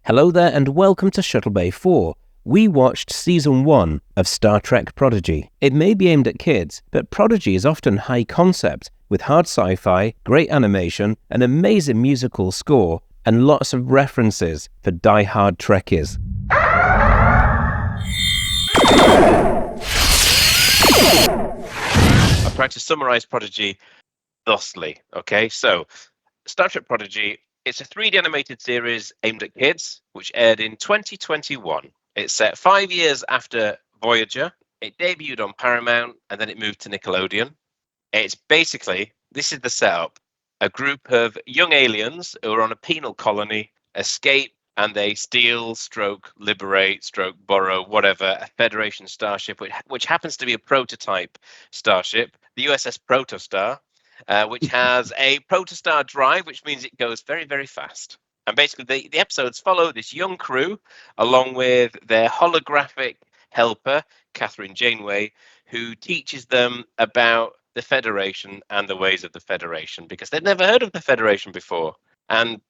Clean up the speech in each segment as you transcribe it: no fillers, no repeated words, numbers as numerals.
Hello there and welcome to Shuttlebay 4. We watched Season 1 of Star Trek Prodigy. It may be aimed at kids, but Prodigy is often high concept, with hard sci-fi, great animation, an amazing musical score, and lots of references for die-hard Trekkies. I've tried to summarise Prodigy thusly, okay? So, Star Trek Prodigy, it's a 3D animated series aimed at kids, which aired in 2021. It's set 5 years after Voyager. It debuted on Paramount, and then it moved to Nickelodeon. It's basically, this is the setup, a group of young aliens who are on a penal colony, escape, and they steal, liberate, borrow, whatever, a Federation starship, which happens to be a prototype starship, the USS Protostar, which has a Protostar drive, which means it goes very, very fast. And basically, the episodes follow this young crew, along with their holographic helper, Catherine Janeway, who teaches them about the Federation and the ways of the Federation, because they'd never heard of the Federation before. And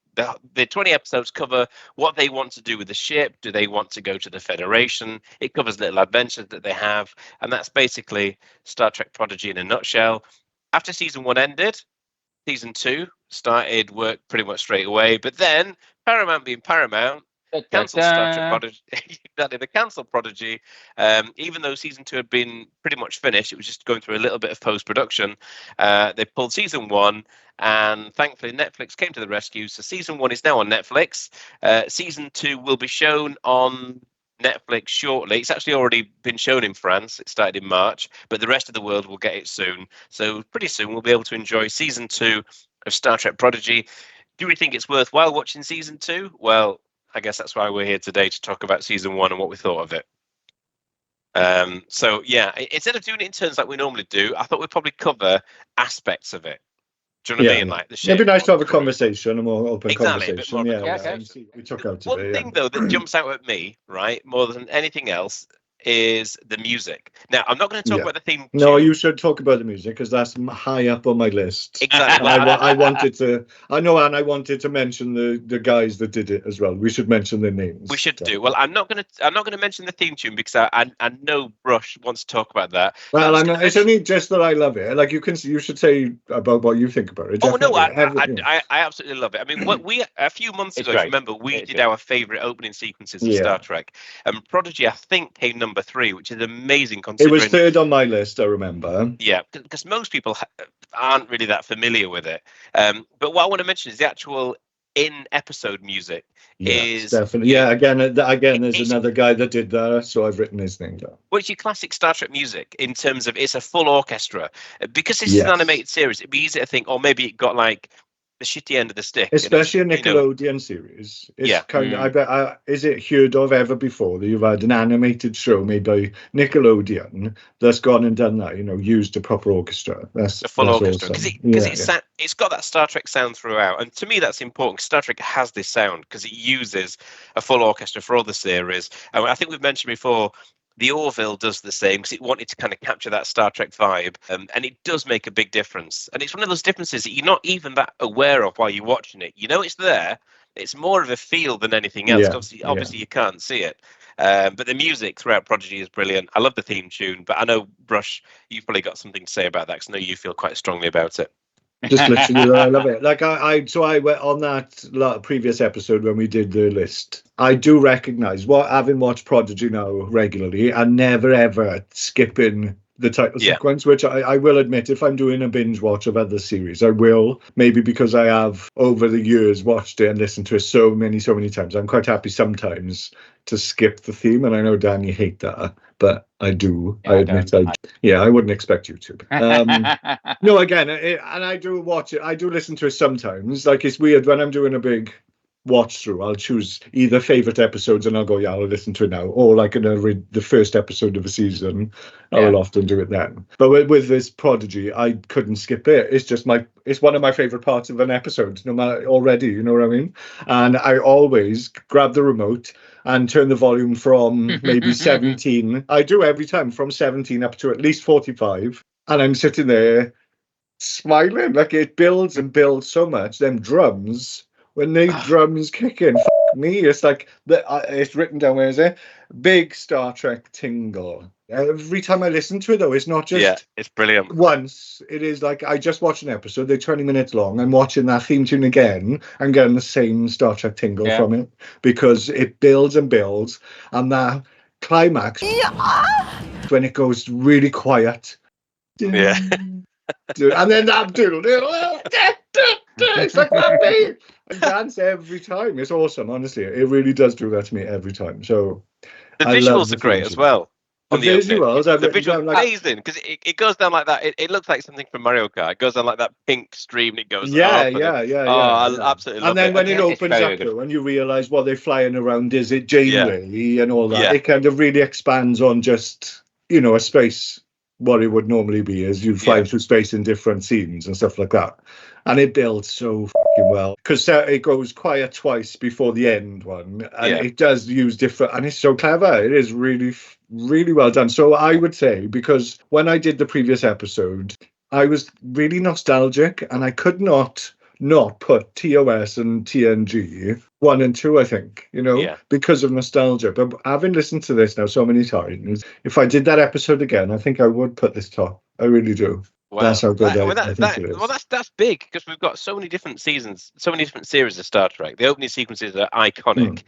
the 20 episodes cover what they want to do with the ship. Do they want to go to the Federation? It covers little adventures that they have. And that's basically Star Trek Prodigy in a nutshell. After Season 1 ended, Season 2 started work pretty much straight away. But then, Paramount being Paramount, cancelled Star Trek Prodigy. Exactly, they cancelled Prodigy. Even though Season 2 had been pretty much finished, it was just going through a little bit of post-production. They pulled Season 1, and thankfully Netflix came to the rescue. So Season 1 is now on Netflix. Season 2 will be shown on Netflix shortly. It's actually already been shown in France. It started in March, but the rest of the world will get it soon. So pretty soon we'll be able to enjoy Season 2 of Star Trek Prodigy. Do we think it's worthwhile watching Season 2? Well, I guess that's why we're here today, to talk about Season 1 and what we thought of it. So yeah, instead of doing it in turns like we normally do, I thought we'd probably cover aspects of it. Do you know what I mean? Like the ship. It'd be nice to have a conversation, a more open conversation. We took out today. One thing though that jumps out at me, right, more than anything else, is the music. Now, I'm not going to talk about the theme tune. No, you should talk about the music, because that's high up on my list. Exactly. I wanted to mention the guys that did it as well. We should mention their names. We should do. Well, I'm not going to mention the theme tune, because I know Brush wants to talk about that. Well, it's only just that I love it. Like, you should say about what you think about it. Definitely. Oh no, I absolutely love it. I mean, a few months ago, if you remember, we did our favourite opening sequences of Star Trek, and Prodigy, I think, came number 3, which is amazing considering. It was third on my list, I remember. Yeah, because most people aren't really that familiar with it. But what I want to mention is the actual in-episode music. Is definitely. Yeah, again, there's another guy that did that, so I've written his name down. Well, it's your classic Star Trek music in terms of it's a full orchestra. Because this is an animated series, it'd be easy to think, oh, maybe it got like the shitty end of the stick, especially a Nickelodeon series. It's kind of, I bet, is it heard of ever before that you've had an animated show made by Nickelodeon that's gone and done that? Used a proper orchestra. That's a full orchestra, awesome. because it's got that Star Trek sound throughout, and to me that's important. Star Trek has this sound because it uses a full orchestra for all the series, and I think we've mentioned before. The Orville does the same because it wanted to kind of capture that Star Trek vibe, and it does make a big difference. And it's one of those differences that you're not even that aware of while you're watching it. You know it's there. It's more of a feel than anything else. Obviously, you can't see it. But the music throughout Prodigy is brilliant. I love the theme tune, but I know, Brush, you've probably got something to say about that because I know you feel quite strongly about it. Just literally, I love it. Like I went on that previous episode when we did the list. I do recognise having watched Prodigy now regularly, and never ever skipping the title sequence, which I will admit, if I'm doing a binge watch of other series, I will. Maybe because I have over the years watched it and listened to it so many times. I'm quite happy sometimes to skip the theme, and I know Dan, you hate that, but I do. I admit I wouldn't expect you to. No, again, and I do watch it. I do listen to it sometimes. Like, it's weird when I'm doing a big watch through, I'll choose either favorite episodes and I'll go, I'll listen to it now, or like the first episode of a season, I will often do it then. But with this Prodigy, I couldn't skip it. It's just it's one of my favorite parts of an episode, no matter already, you know what I mean? And I always grab the remote and turn the volume from maybe 17. I do every time from 17 up to at least 45. And I'm sitting there smiling, like it builds and builds so much. Them drums, when they drums kick in, me, it's like it's written down. Where is it? Big Star Trek tingle. Every time I listen to it, though, it's not just it's brilliant. once. It is like I just watched an episode. They're 20 minutes long. I'm watching that theme tune again. I'm getting the same Star Trek tingle from it because it builds and builds, and that climax when it goes really quiet. Yeah. And then that it's like happy. I dance every time. It's awesome, honestly. It really does do that to me every time. So the visuals are great as well. The visuals, the visuals are amazing because it goes down like that. It looks like something from Mario Kart. It goes down like that pink stream and it goes up. I absolutely love it. And then when it opens up, though, when you realise what they're flying around is, it Janeway and all that, it kind of really expands on just, a space. What it would normally be is you fly through space in different scenes and stuff like that. And it builds so fucking well because it goes quiet twice before the end one, and it does use different, and it's so clever. It is really, really well done. So I would say, because when I did the previous episode, I was really nostalgic, and I could not put TOS and TNG 1 and 2, I think, because of nostalgia. But having listened to this now so many times, if I did that episode again, I think I would put this top. I really do. Wow. That's how good I think it is. Well, that's big because we've got so many different seasons, so many different series of Star Trek. The opening sequences are iconic,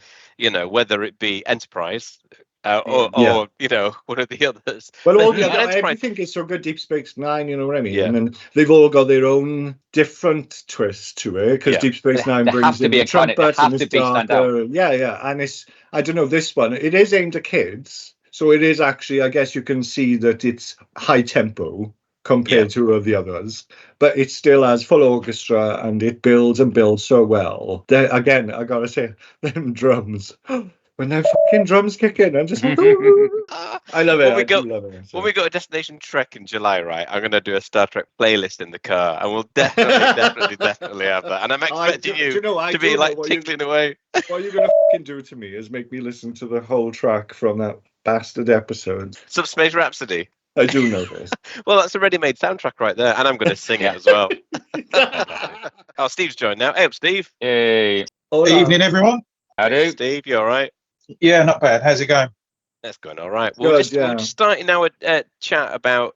whether it be Enterprise or one of the others. Well, all the other, everything is so good. Deep Space Nine, you know what I mean? Yeah. And they've all got their own different twists to it because Deep Space Nine brings in the trumpets and it's darker. And it's, I don't know, this one, it is aimed at kids. So it is actually, I guess you can see that it's high tempo compared to the others, but it still has full orchestra and it builds and builds so well. Again, I gotta say, them drums, when them fucking drums kick in, I'm just like, I love it. When we go to Destination Trek in July, right, I'm going to do a Star Trek playlist in the car, and we'll definitely have that. And I'm expecting you to be like tinkling away. What you're going to fucking do to me is make me listen to the whole track from that bastard episode. Subspace Rhapsody. I do know this. Well, that's a ready-made soundtrack right there, and I'm going to sing it as well. Steve's joined now. Hey up, Steve. Hey. Good evening, everyone. Howdy. Steve, you all right? Yeah, not bad. How's it going? That's going all right. We're just starting our chat about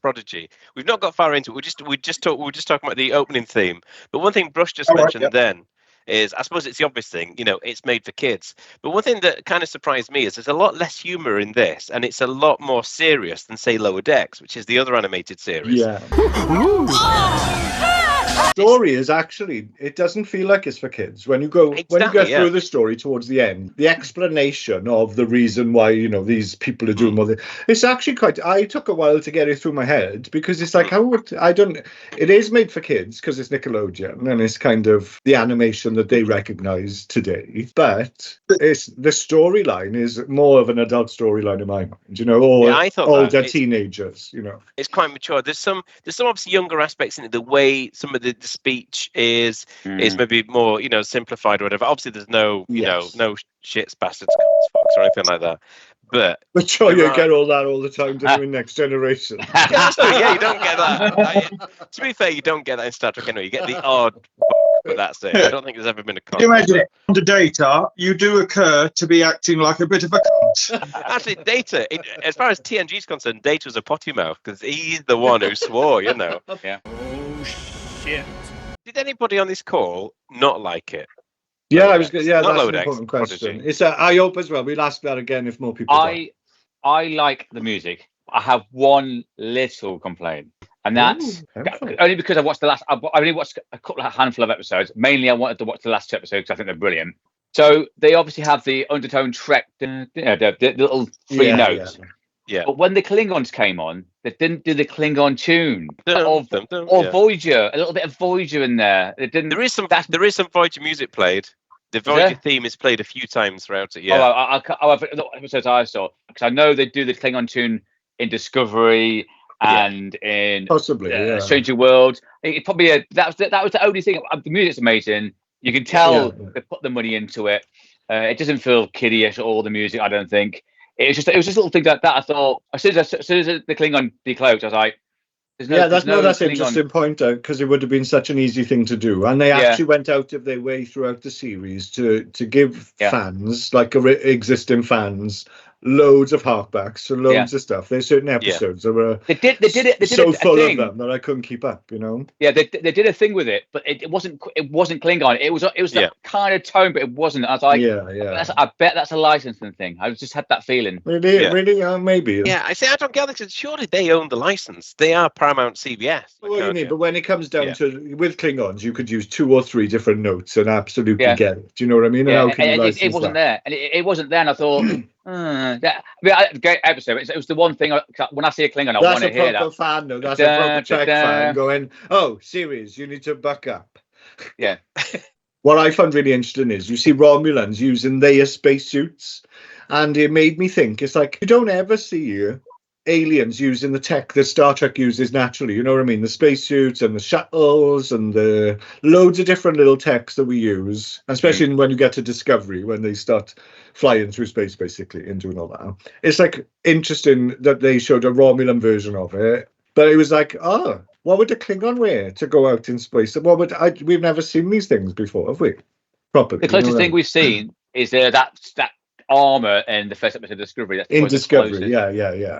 Prodigy. We've not got far into it. We're just talking about the opening theme. But one thing Bruce just mentioned then is, I suppose it's the obvious thing, it's made for kids. But one thing that kind of surprised me is there's a lot less humor in this, and it's a lot more serious than, say, Lower Decks, which is the other animated series. Yeah. Story is actually, it doesn't feel like it's for kids when you go through the story towards the end. The explanation of the reason why these people are doing what it's actually I took a while to get it through my head because it's like it is made for kids because it's Nickelodeon and it's kind of the animation that they recognize today, but it's the storyline is more of an adult storyline in my mind, or I thought older teenagers. It's quite mature. There's some obviously younger aspects in it. The way some of the speech is maybe more simplified or whatever. Obviously there's no no shits, bastards, fucks or anything like that, but sure you get all that all the time doing Next Generation. Yeah, you don't get that. To be fair, you don't get that in Star Trek anyway. You get the odd but that's it. I don't think there's ever been a con. Can you imagine it? Under Data, you do occur to be acting like a bit of a cunt. Actually, Data, as far as TNG is concerned, Data's a potty mouth because he's the one who swore, Yeah. Oh, shit. Did anybody on this call not like it? Yeah, I was good. Yeah, that's an important question. It's I hope as well. We'll ask that again if more people. I like the music. I have one little complaint, and that's only because I watched I only watched a handful of episodes. Mainly, I wanted to watch the last two episodes because I think they're brilliant. So they obviously have the undertone Trek, the little three notes. Yeah. But when the Klingons came on, they didn't do the Klingon tune or Voyager. A little bit of Voyager in there. It didn't. There is some Voyager music played. The Voyager theme is played a few times throughout it. Yeah. The episodes I saw, because I know they do the Klingon tune in Discovery and in possibly Stranger Worlds. It probably that was the only thing. The music's amazing. You can tell they put the money into it. It doesn't feel kiddie-ish or the music. I don't think. It was just a little thing that I thought as soon as the Klingon decloaked, I was like, That's Klingon. interesting point because it would have been such an easy thing to do, and they actually went out of their way throughout the series to give fans, like existing fans, loads of harkbacks, so loads of stuff. There's certain episodes that were they did so full of them that I couldn't keep up. Yeah, they did a thing with it, but it wasn't Klingon. It was that kind of tone, but it wasn't. I was like, I bet that's a licensing thing. I just had that feeling. Really, maybe. Yeah, I don't get it, because surely they own the license. They are Paramount CBS. What you mean? But when it comes down to with Klingons, you could use 2 or 3 different notes and absolutely get it. Do you know what I mean? Yeah, and it wasn't there, and it wasn't there. And I thought, great episode. It was the one thing when I see a Klingon, I want to hear that. That's a proper fan, though. That's a proper Trek fan going, "Oh, series, you need to buck up." Yeah. What I found really interesting is you see Romulans using their spacesuits, and it made me think. It's like you don't ever see aliens using the tech that Star Trek uses naturally. You know what I mean? The spacesuits and the shuttles and the loads of different little techs that we use, especially when you get to Discovery, when they start flying through space, basically, and doing all that. It's like interesting that they showed a Romulan version of it, but it was like, what would the Klingon wear to go out in space? We've never seen these things before, have we? Properly. The closest thing we've seen is that armor in the first episode of Discovery. That's in Discovery, yeah.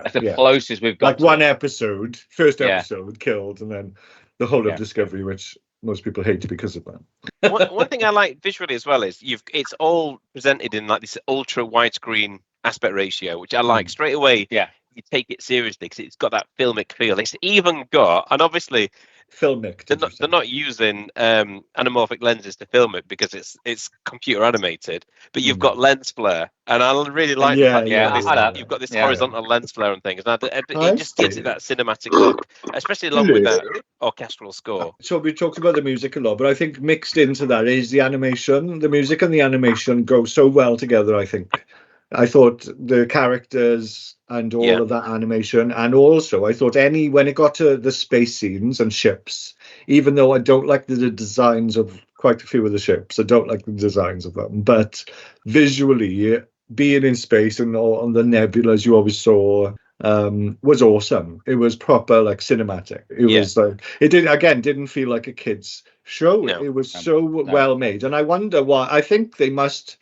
That's the closest we've got. Like one episode, first episode killed, and then the whole of Discovery, which most people hate because of that. One thing I like visually as well is it's all presented in like this ultra widescreen aspect ratio, which I like straight away. Yeah, you take it seriously because it's got that filmic feel. It's even got, and obviously filmic. They're not using anamorphic lenses to film it because it's computer animated, but you've got lens flare, and I really like the fact you've got this horizontal lens flare and things, and it just gives it that cinematic look, especially along with that orchestral score. So we talked about the music a lot, but I think mixed into that is the animation. The music and the animation go so well together, I think. I thought the characters and all of that animation, and also I thought when it got to the space scenes and ships, even though I don't like the designs of quite a few of the ships, I don't like the designs of them, but visually being in space and on the nebulas you always saw was awesome. It was proper like cinematic. It was like didn't feel like a kid's show. No, it was so well made, and I wonder why. I think it must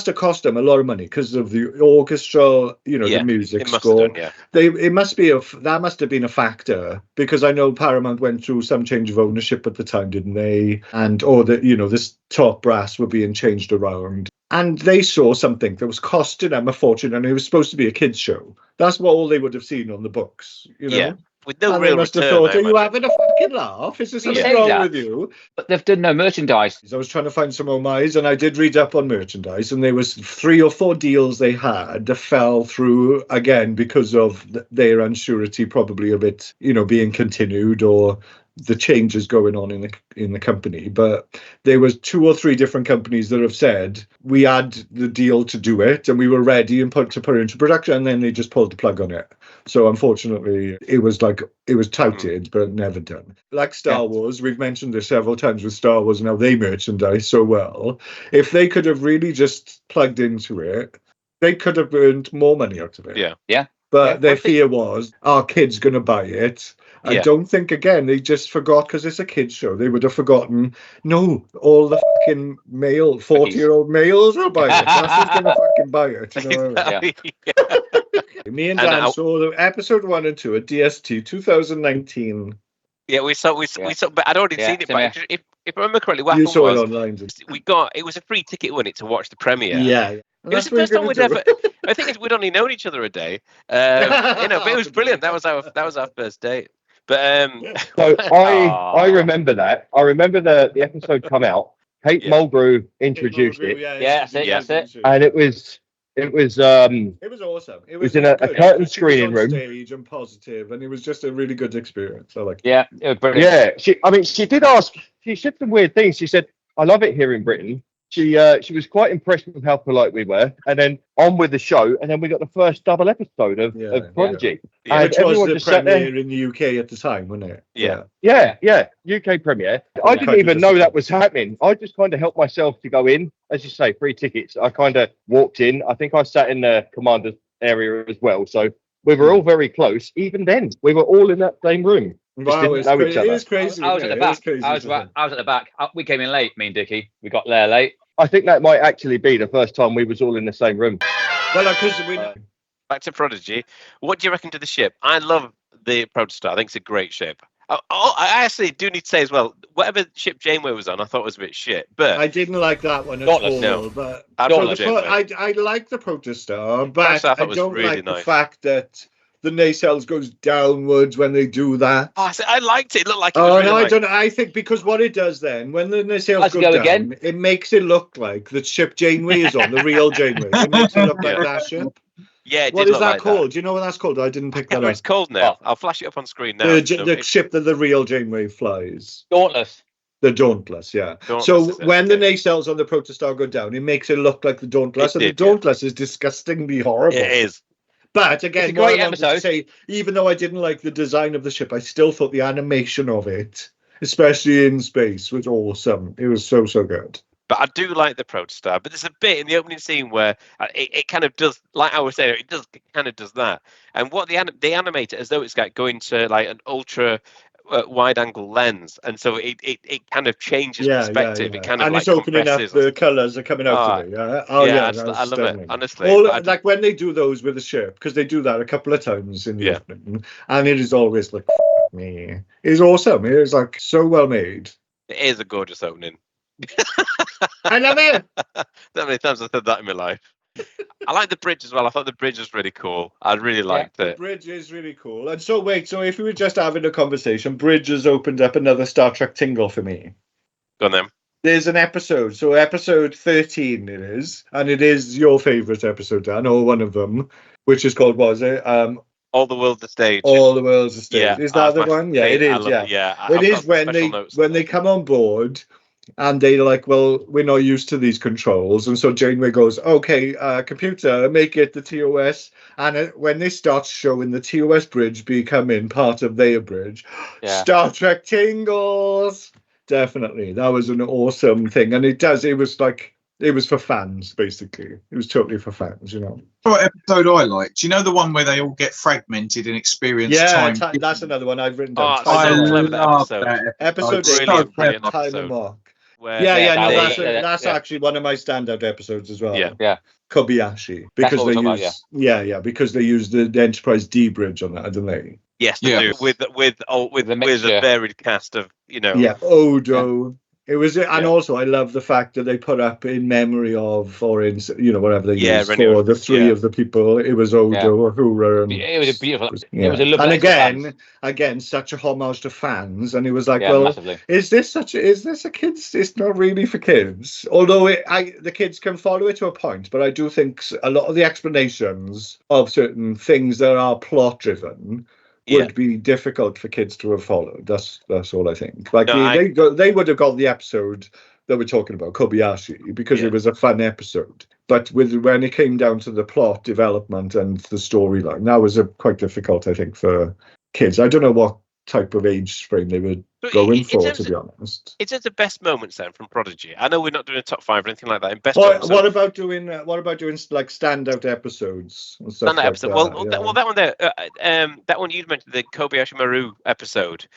have cost them a lot of money because of the orchestra, the music score. That must have been a factor, because I know Paramount went through some change of ownership at the time, didn't they? This top brass were being changed around, and they saw something that was costing them a fortune, and it was supposed to be a kids' show. That's what all they would have seen on the books, Yeah. With no and real they must have thought, are you having a fucking laugh? Is there something wrong with you? But they've done no merchandise. I was trying to find some homage, and I did read up on merchandise, and there was 3 or 4 deals they had that fell through again because of their unsurety, probably of it, being continued or the changes going on in the company. But there was 2 or 3 different companies that have said we had the deal to do it and we were ready and to put it into production, and then they just pulled the plug on it. So unfortunately it was touted but never done. Like Star Wars, we've mentioned this several times with Star Wars and how they merchandise so well. If they could have really just plugged into it, they could have earned more money out of it. Yeah. But their fear was, our kid's going to buy it. I don't think, again, they just forgot, because it's a kids' show. They would have forgotten, no, all the fucking 40-year-old males will buy it. That's who's going to fucking buy it. You know what I mean? Me and Dan saw episode 1 and 2 at DST 2019. Yeah, we saw, but I'd already seen it. But if I remember correctly, what you happened saw was, it online. It was a free ticket, wasn't it, to watch the premiere? Yeah. It was the first time we'd ever. I think we'd only known each other a day. But it was brilliant. That was our first date. But so I remember that. I remember the episode come out. Kate Mulgrew introduced it. That's it. And it was awesome. It was in a curtain screening room. Stage and positive, and it was just a really good experience. I like. Yeah, it was brilliant. Yeah, she did ask. She said some weird things. She said, "I love it here in Britain." She was quite impressed with how polite we were, and then on with the show, and then we got the first double episode of Prodigy. Yeah. Which was the premiere in the UK at the time, wasn't it? Yeah, UK premiere. I didn't even know that was happening. I just kind of helped myself to go in. As you say, free tickets. I kind of walked in. I think I sat in the commander's area as well, so we were all very close. Even then, we were all in that same room. Wow, it's know crazy. each It other. is crazy. I was isn't at it? the It back. is crazy, I was isn't it? at the back. We came in late. Me and Dickie. We got there late. I think that might actually be the first time we was all in the same room. Well, because we Back to Prodigy. What do you reckon to the ship? I love the Protostar. I think it's a great ship. I actually do need to say as well, whatever ship Janeway was on, I thought was a bit shit. But I didn't like that one at Dauntless, all. no. But I so love the Janeway. I like the Protostar, but Protostar I thought I was don't really like the nice. fact that the nacelles goes downwards when they do that. Oh, I liked it. It looked like it was really No, like, I don't know. I think because what it does then, when the nacelles Let's go go down, again. it makes it look like the ship Janeway is on, the real Janeway. It makes it look like Yeah. that ship. Yeah, it What did is look that like called? Do you know what that's called? I didn't that. I pick can't that remember what up. it's called now. Oh. I'll flash it up on screen now. The ship that the real Janeway flies. Dauntless. The Dauntless, yeah. Dauntless So is it, when the okay. nacelles on the Protostar go down, it makes it look like the Dauntless, It and the did, yeah. Dauntless is disgustingly horrible. It is. But again, It's a what great I wanted to episode. say, even though I didn't like the design of the ship, I still thought the animation of it, especially in space, was awesome. It was so good. But I do like the Protostar. But there's a bit in the opening scene where it kind of does, like I was saying, it kind of does that. And what they animate it as though it's like going to like an ultra wide angle lens, and so it kind of changes perspective. It kind of and like it's opening up. compresses. The colours are coming out of it. Yeah. Oh yeah, yeah, I that's love it, stunning. honestly. All, But like when they do those with the ship, because they do that a couple of times in the Yeah. opening, and it is always like me. It's awesome. It is like so well made. it is a gorgeous opening. I love it. That many times I've said that in my life. I like the bridge as well. I thought the bridge was really cool. I really liked The it. bridge is really cool. And so wait, so if we were just having a conversation, Bridge has opened up another Star Trek tingle for me. Go on then. There's an episode, so episode 13 it is, and it is your favourite episode, Dan, or one of them, which is called, what was it? All the World's a Stage. All the World's a Stage. Yeah, Is that the that's my one? Yeah, it favourite. I is, love yeah. it. Yeah, It I've is got when special notes when on they it. come on board and they're like, well, we're not used to these controls. And so Janeway goes, okay, computer, make it the TOS. And when they start showing the TOS bridge becoming part of their bridge, Star Trek tingles. Definitely. That was an awesome thing. And it was for fans, basically. It was totally for fans, you know. What episode I liked? You know the one where they all get fragmented and experience time? That's another one I've written down. Oh, I so clever, that love episode. that Episode It's eight, so brilliant clever. Time and Mark. Where That's actually one of my standout episodes as well. Yeah. Kobayashi, because what we're they talking use about, because they use the Enterprise D bridge on that, didn't they? Yes, they do. With The a mixture. varied cast of, you know. Yeah, Odo. It was, and Yeah. also I love the fact that they put up in memory of, or in, whatever they Yeah, used Rennie for was- the three yeah. of the people. It was Odo, Uhura, and It was a beautiful. yeah. It was a lovely. And episode. again, such a homage to fans, and it was like, Yeah, well, massively. is this a kids? It's not really for kids, although the kids can follow it to a point. But I do think a lot of the explanations of certain things that are plot driven would be difficult for kids to have followed. That's all I think. Like they would have got the episode that we're talking about, Kobayashi, because it was a fun episode. But when it came down to the plot development and the storyline, that was quite difficult, I think, for kids. I don't know what type of age frame they were going for, to be honest. It's just the best moments then from Prodigy. I know we're not doing a top 5 or anything like that. In best What moments. about doing like standout episodes and stuff? Standout episode. That, That one there. That one you mentioned, the Kobayashi Maru episode.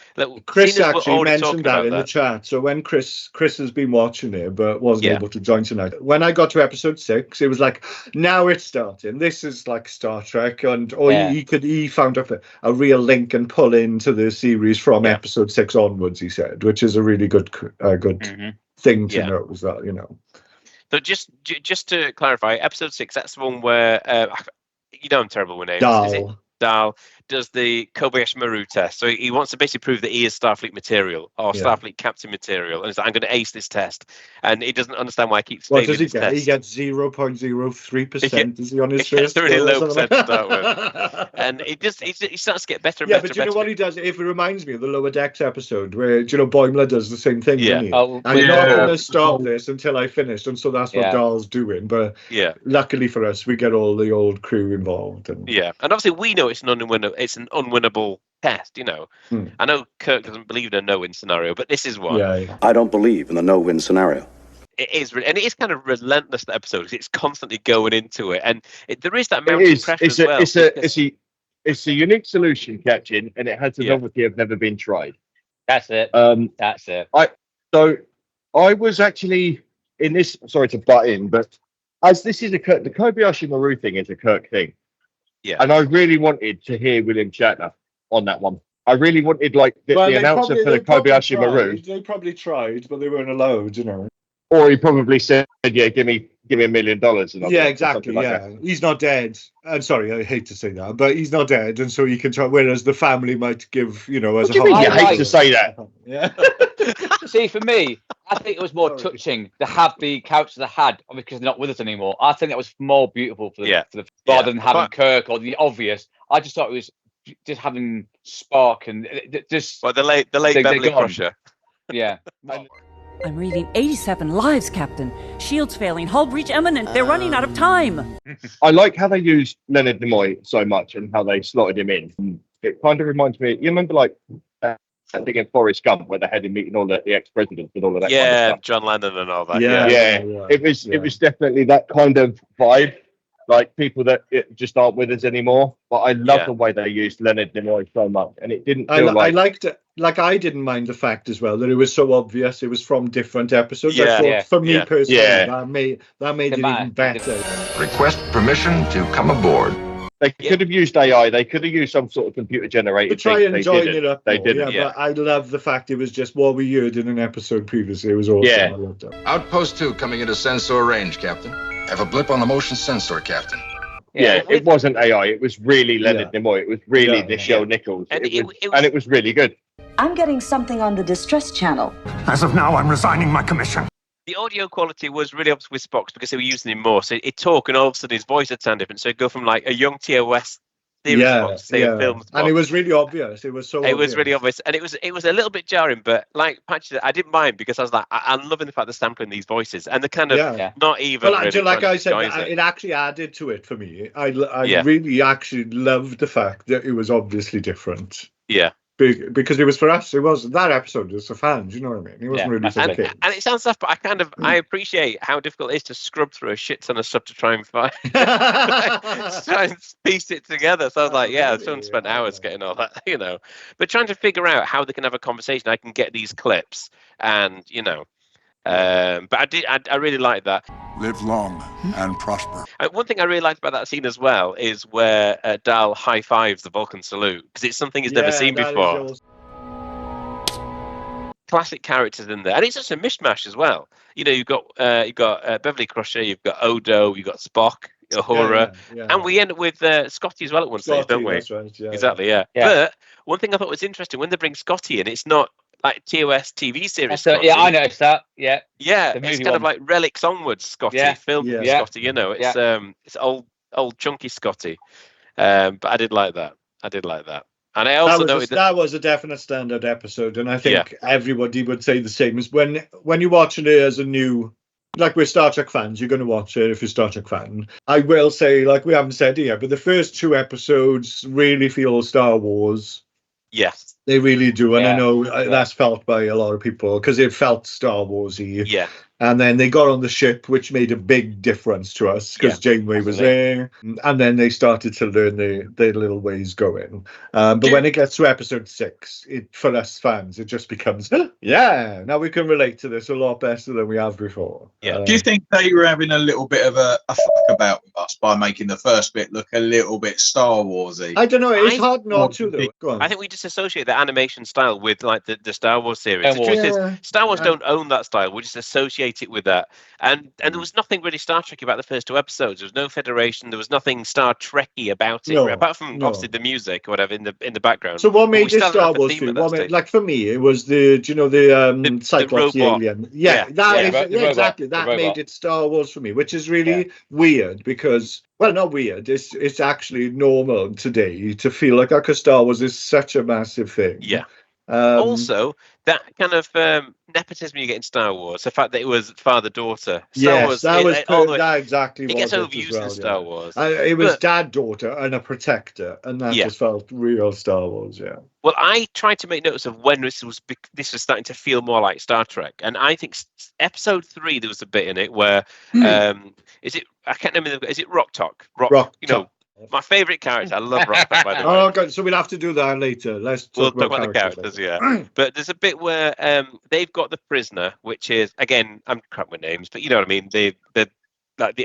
Chris actually mentioned that in the chat. So when Chris has been watching it but wasn't able to join tonight. When I got to episode 6, it was like, now it's starting. This is like Star Trek, he found up a real link and pull into the series from episode 6 onwards. He said, which is a really good thing to know. Is that, you know. So just to clarify, episode 6, that's the one where I'm terrible with names. Dahl. Is it Dahl does the Kobayashi Maru test. So he wants to basically prove that he is Starfleet material or Starfleet captain material. And he's like, I'm going to ace this test. And he doesn't understand why he keeps failing What does he this get? test. He gets 0.03%. Is he on his first? It's a really low percent to start with. And he starts to get better and better. But you know what he does? It reminds me of the Lower Decks episode where, Boimler does the same thing, doesn't he? Oh, and you're not going to stop this until I finished. And so that's what Dahl's doing. But luckily for us, we get all the old crew involved. And obviously we know it's an unwinnable test, I know Kirk doesn't believe in a no-win scenario, but this is one. I don't believe in the no-win scenario. It is, and it is kind of relentless, the episode, because it's constantly going into it, and there is that mounting pressure as well. It's a unique solution, Captain, and it has a novelty of never been tried. That's it. That's it. So I was actually in this. Sorry to butt in, but as this is the Kobayashi Maru thing is a Kirk thing. Yeah. And I really wanted to hear William Shatner on that one. I really wanted the announcer for the Kobayashi Maru. They probably tried, but they weren't allowed, you know. Or he probably said, "Yeah, give me $1 million." Yeah, exactly. Yeah, he's not dead. I'm sorry, I hate to say that, but he's not dead, and so he can try. Whereas the family might give, you know, as what a do you mean? I hate to say that. Yeah. See, for me, I think it was more touching to have the characters they had because they're not with us anymore. I think that was more beautiful for the rather than having Kirk or the obvious. I just thought it was just having Spark and just. Well, the late Beverly Crusher. Yeah. I'm reading 87 lives, Captain. Shields failing, hull breach imminent. They're running out of time. I like how they used Leonard Nimoy so much and how they slotted him in. It kind of reminds me. You remember I think in Forrest Gump where they had him meeting all the ex-presidents and all of that. Yeah, kind of stuff. John Lennon and all that. Yeah. It was definitely that kind of vibe. Like people that just aren't with us anymore. But I love the way they used Leonard Nimoy so much, and it didn't feel I liked it. Like I didn't mind the fact as well that it was so obvious it was from different episodes. I thought, for me personally, that made it even better. Request permission to come aboard. They could have used AI. They could have used some sort of computer generated. But try and join it up. They didn't. Yeah, but I love the fact it was just what we heard in an episode previously. It was awesome. Yeah. I loved it. Outpost 2 coming into sensor range, Captain. Have a blip on the motion sensor, Captain. Yeah, it wasn't AI. It was really Leonard Nimoy. It was really Nichelle Nichols. And it was really good. I'm getting something on the distress channel. As of now, I'm resigning my commission. The audio quality was really up with Spock's because they were using him more. So he'd talk and all of a sudden his voice would sound different. So it'd go from like a young TOS theory Spock to a film Spock. And it was really obvious. It was really obvious. And it was a little bit jarring, but like Patch said, I didn't mind because I was like, I'm loving the fact they're sampling these voices. And they're kind of not even really like I said, it. It actually added to it for me. I really actually loved the fact that it was obviously different. Yeah. Because it was for us. It was that episode was for fans. You know what I mean? It wasn't really for kids. And it sounds tough, but I appreciate how difficult it is to scrub through a shit ton of stuff to try and find, try and piece it together. So I was like, someone spent hours getting all that, you know. But trying to figure out how they can have a conversation, I can get these clips, and you know. But I really like that. Live long and prosper. One thing I really liked about that scene as well is where Dal high fives the Vulcan salute because it's something he's never seen before. Classic characters in there, and it's just a mishmash as well. You know, you've got Beverly Crusher, you've got Odo, you've got Spock, Uhura, and we end up with Scotty as well at one stage, don't we? That's right. Exactly. Yeah. But one thing I thought was interesting when they bring Scotty in, it's not like TOS TV series. Yeah, I noticed that. Yeah, it's kind of like relics onwards, Scotty. Film Scotty. You know, it's old chunky Scotty. But I did like that. And I also noted that was a definite standard episode, and I think everybody would say the same. Is when you watch it as a new. Like we're Star Trek fans, you're going to watch it if you're a Star Trek fan. I will say, like we haven't said here, but the first 2 episodes really feel Star Wars. Yes. They really do, and I know that's felt by a lot of people because it felt Star Wars-y. Yeah. And then they got on the ship, which made a big difference to us because Janeway was there. And then they started to learn their little ways going. But when it gets to episode 6, for us fans, it just becomes, now we can relate to this a lot better than we have before. Yeah. Do you think they were having a little bit of a fuck about with us by making the first bit look a little bit Star Wars-y? I don't know. It's hard not to, though. Go on. I think we just associate the animation style with like the Star Wars series. The truth is, Star Wars don't own that style. We just associate it with that, and there was nothing really Star Trek about the first 2 episodes. There was no Federation. There was nothing Star Trekky about it, apart from obviously the music or whatever in the background. So what made it Star Wars for you? Like for me, it was the Cyclops the alien. Exactly. That made it Star Wars for me, which is really weird because. Well, not weird. It's actually normal today to feel like because Star Wars is such a massive thing. Yeah. Also, that kind of nepotism you get in Star Wars, the fact that it was father-daughter. That exactly. It gets overused in Star Wars. It was dad-daughter and a protector, and that just felt real Star Wars. Yeah. Well, I tried to make notice of when this was starting to feel more like Star Trek, and I think episode 3 there was a bit in it where I can't remember. Is it Rock Talk? Rock. My favourite character. I love Rockstock, by the way. Oh, God. So we'll have to do that later. We'll talk about the characters, yeah. But there's a bit where they've got the prisoner, which is, again, I'm crap with names, but you know what I mean. The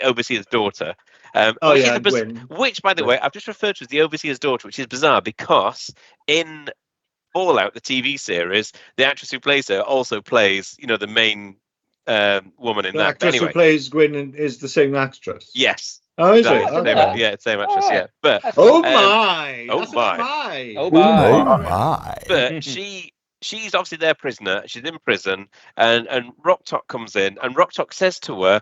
overseer's daughter. Which, by the way, I've just referred to as the overseer's daughter, which is bizarre because in Fallout, the TV series, the actress who plays her also plays, the main woman in the that. Actress who plays Gwyn is the same actress. Yes. Oh, is it? Yeah, same actress. Yeah, but my! But she's obviously their prisoner. She's in prison, and Rockstock comes in, and Rockstock says to her,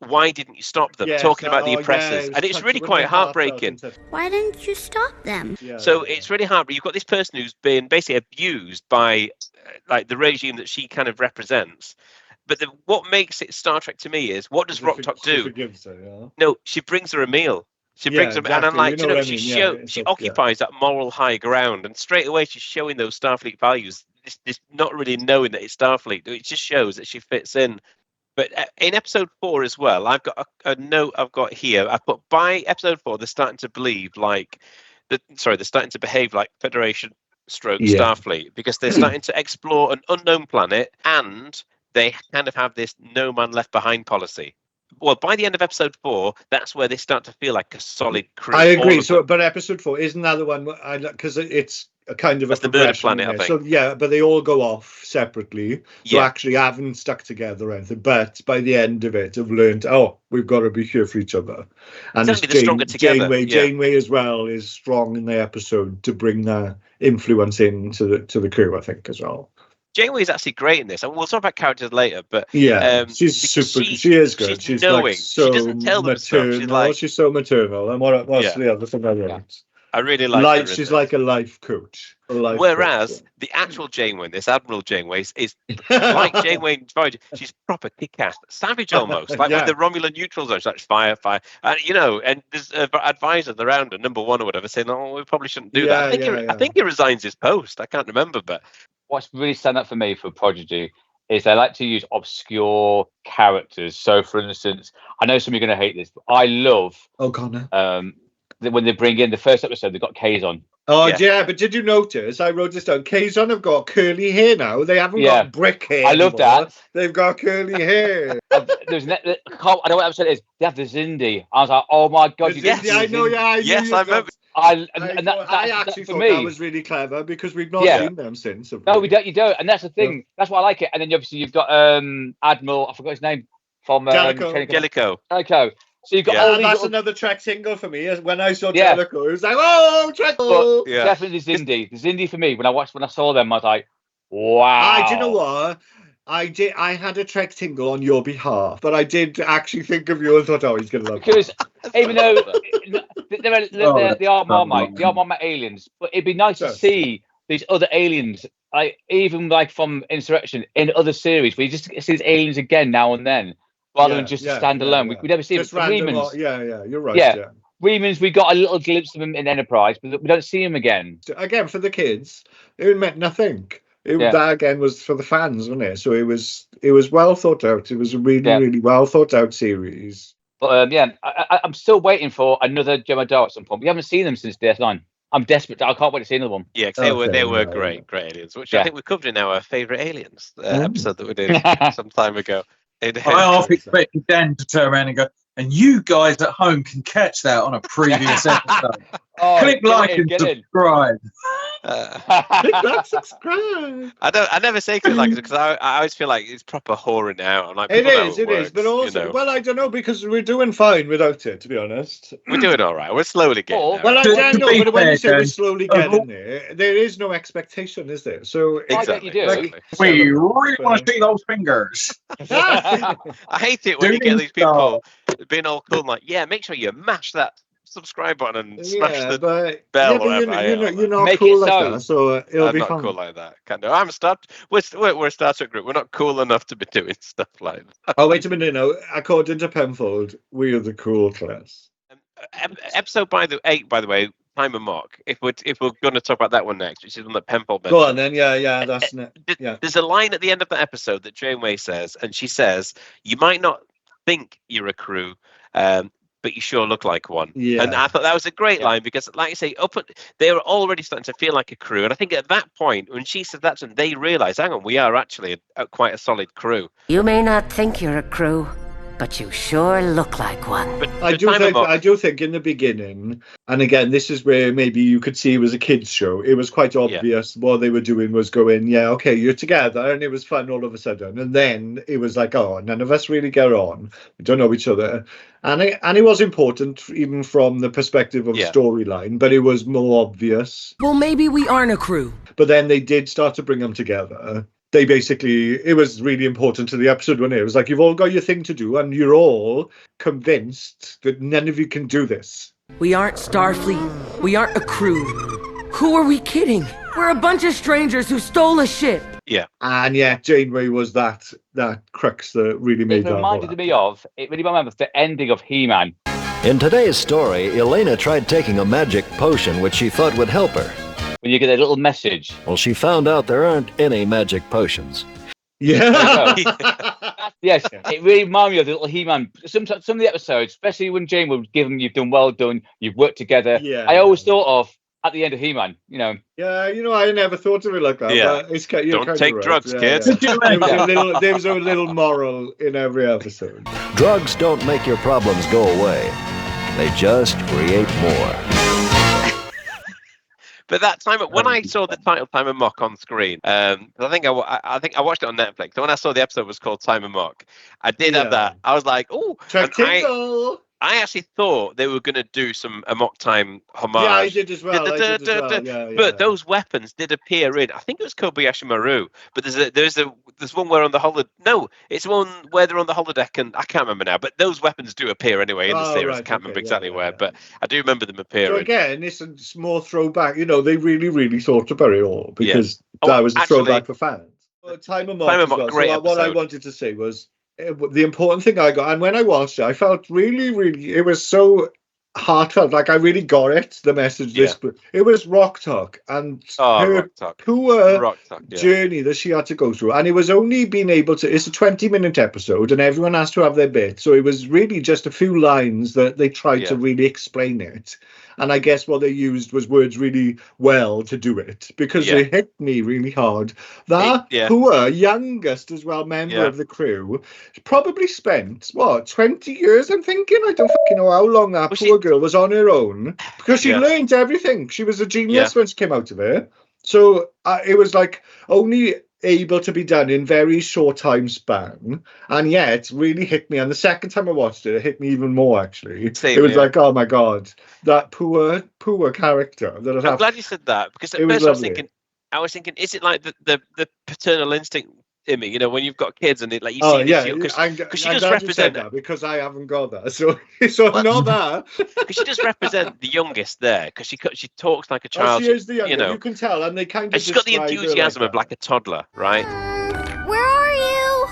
"Why didn't you stop them?" Talking about the oppressors, and it's really quite heartbreaking. Why didn't you stop them? So it's really hard. You've got this person who's been basically abused by the regime that she kind of represents. But what makes it Star Trek to me is, what does Rockstock do? She forgives her, yeah. No, she brings her a meal. She brings her, and I'm like, she occupies that moral high ground, and straight away she's showing those Starfleet values. This not really knowing that it's Starfleet. It just shows that she fits in. But in episode 4 as well, I've got a note I've got here. I put, by episode 4, they're starting to believe they're starting to behave like Federation Starfleet, because they're starting to explore an unknown planet, and they kind of have this no man left behind policy. Well, by the end of episode 4, that's where they start to feel like a solid crew. I agree. So, but episode 4 isn't that the one? Because it's a kind of that's a the murder planet, I think. So yeah, but they all go off separately. So actually, haven't stuck together or anything. But by the end of it, I've learned, we've got to be here for each other. And it's stronger together. Janeway as well is strong in the episode to bring that influence into the crew, I think, as well. Janeway is actually great in this, and we'll talk about characters later. But she's super. She is good. She's knowing. Like so she doesn't tell them maternal. She's so maternal. And what's the other thing I wrote? I really like her. She's like a life coach. Whereas the actual Janeway, this Admiral Janeway, is like Janeway in Voyager. She's proper kick-ass, savage almost, like with the Romulan neutral zone. She's like fire, and there's advisors around her, number 1 or whatever, saying, "Oh, we probably shouldn't do that." I think he resigns his post. I can't remember, but what's really stand out for me for Prodigy is they like to use obscure characters. So, for instance, I know some of you are going to hate this, but I love O'Connor. When they bring in the first episode, they've got Kazon. Oh yeah, but did you notice? I wrote this down. Kazon have got curly hair now. They haven't got brick hair. I love that. They've got curly hair. I don't know what episode it is. They have the Zindi. I was like, oh my god, I know. Yes, I remember. I actually thought that was really clever because we've not seen them since. No, we don't. You don't, and that's the thing. Yeah. That's why I like it. And then obviously you've got Admiral. I forgot his name from Jellicoe. So you've got all these. That's another Trek single for me. When I saw Jellicoe, it was like, oh, Trek. Definitely Zindi. The Zindi for me. When I saw them, I was like, wow. Do you know what? I had a Trek tingle on your behalf, but I did actually think of you and thought, he's going to love because even though they are Marmite aliens, but it'd be nice to see these other aliens, even like from Insurrection in other series, where you just see these aliens again now and then, rather than just stand alone. We never see them. Remans, you're right. Yeah. Remans, we got a little glimpse of them in Enterprise, but we don't see them again. Again, for the kids, it meant nothing. That again was for the fans, wasn't it? So it was well thought out. It was a really well thought out series. But I'm still waiting for another Jem'Hadar at some point. We haven't seen them since DS9. I'm desperate. I can't wait to see another one. Yeah, because they were great aliens, which I think we covered in our favourite aliens episode that we did some time ago. I half expected Dan to turn around and go, and you guys at home can catch that on a previous episode. Click like and subscribe. Click like, subscribe. I never say click like because I always feel like it's proper whoring out. I'm like, it is, but also, well, I don't know because we're doing fine without it. To be honest, we're doing all right. We're slowly getting there. Well, I don't know, but when you say we're slowly getting there is no expectation, is there? So exactly. We really want to see those fingers. I hate it when you get these people being all cool, like, make sure you mash that subscribe button and smash the bell or whatever. You're not cool like that, so it'll be fun. I'm not cool like that. We're a Star Trek group. We're not cool enough to be doing stuff like that. Oh, wait a minute now. According to Penfold, we are the cool class. Episode 8, by the way, Time and Mock. If we're going to talk about that one next, which is one that Penfold mentioned. Go on then, that's it. There's a line at the end of the episode that Janeway says, and she says, "You might not think you're a crew, but you sure look like one. Yeah. And I thought that was a great line because, like you say, they were already starting to feel like a crew. And I think at that point, when she said that to them, they realised, hang on, we are actually quite a solid crew. You may not think you're a crew, but you sure look like one. But I do think in the beginning, and again, this is where maybe you could see it was a kids' show. It was quite obvious what they were doing was going, yeah, okay, you're together, and it was fun all of a sudden. And then it was like, oh, none of us really get on. We don't know each other. And it was important, even from the perspective of storyline, but it was more obvious. Well, maybe we aren't a crew. But then they did start to bring them together. They basically, it was really important to the episode, wasn't it? It was like, you've all got your thing to do, and you're all convinced that none of you can do this. We aren't Starfleet. We aren't a crew. Who are we kidding? We're a bunch of strangers who stole a ship. Yeah. And yet, Janeway was that crux that really made that. It reminded me of the ending of He-Man. In today's story, Elena tried taking a magic potion which she thought would help her. When you get a little message. Well, she found out there aren't any magic potions. Yeah. Yes, it really reminded me of the little He-Man. Some of the episodes, especially when Jane would give them, you've done well done, you've worked together. Yeah. I always thought of, at the end of He-Man, you know. Yeah, I never thought of it like that. Yeah. But don't take drugs, kids. Yeah. There was a little moral in every episode. Drugs don't make your problems go away. They just create more. But that time, when I saw the title "Time and Mock" on screen, I think I watched it on Netflix. So when I saw the episode was called "Time and Mock," I did have that. I was like, "Oh!" I actually thought they were going to do some Amok Time homage. Yeah, I did as well. But those weapons did appear in. I think it was Kobayashi Maru. But there's one where on the holodeck. No, it's one where they're on the holodeck, and I can't remember now. But those weapons do appear anyway in the series. Right, I can't remember exactly where, but I do remember them appearing. So again, it's more throwback. They really, really thought about it all because that was a throwback for fans. Time and Mock. Great episode. What I wanted to say was, the important thing I got, and when I watched it, I felt really, really, it was so heartfelt. Like I really got it, the message. It was Rock Talk and her poor journey that she had to go through. And it was only being able to, it's a 20-minute episode and everyone has to have their bit. So it was really just a few lines that they tried to really explain it. And I guess what they used was words really well to do it because it hit me really hard. That poor youngest as well member of the crew probably spent 20 years. I'm thinking I don't fucking know how long that poor girl was on her own because she learned everything. She was a genius when she came out of it. So it was like only able to be done in very short time span, and yet really hit me. And the second time I watched it, it hit me even more. Actually, it was like, oh my god, that poor character. I'm glad you said that because at first I was thinking, is it like the paternal instinct in me? When you've got kids and like you see because she does represent that because I haven't got that, so not that because she does represent the youngest there because she talks like a child. She is the youngest, you can tell, and they kind of. She's got the enthusiasm of like a toddler, right? Where are you?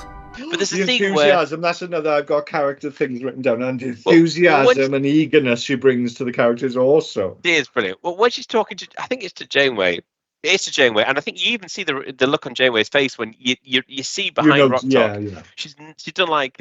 But there's the enthusiasm. That's another. I've got character things written down, and enthusiasm and eagerness she brings to the characters also. It is brilliant. Well, when she's talking to, I think it's to Janeway. It's to Janeway, and I think you even see the look on Janeway's face when you see behind Rock Talk. She's done like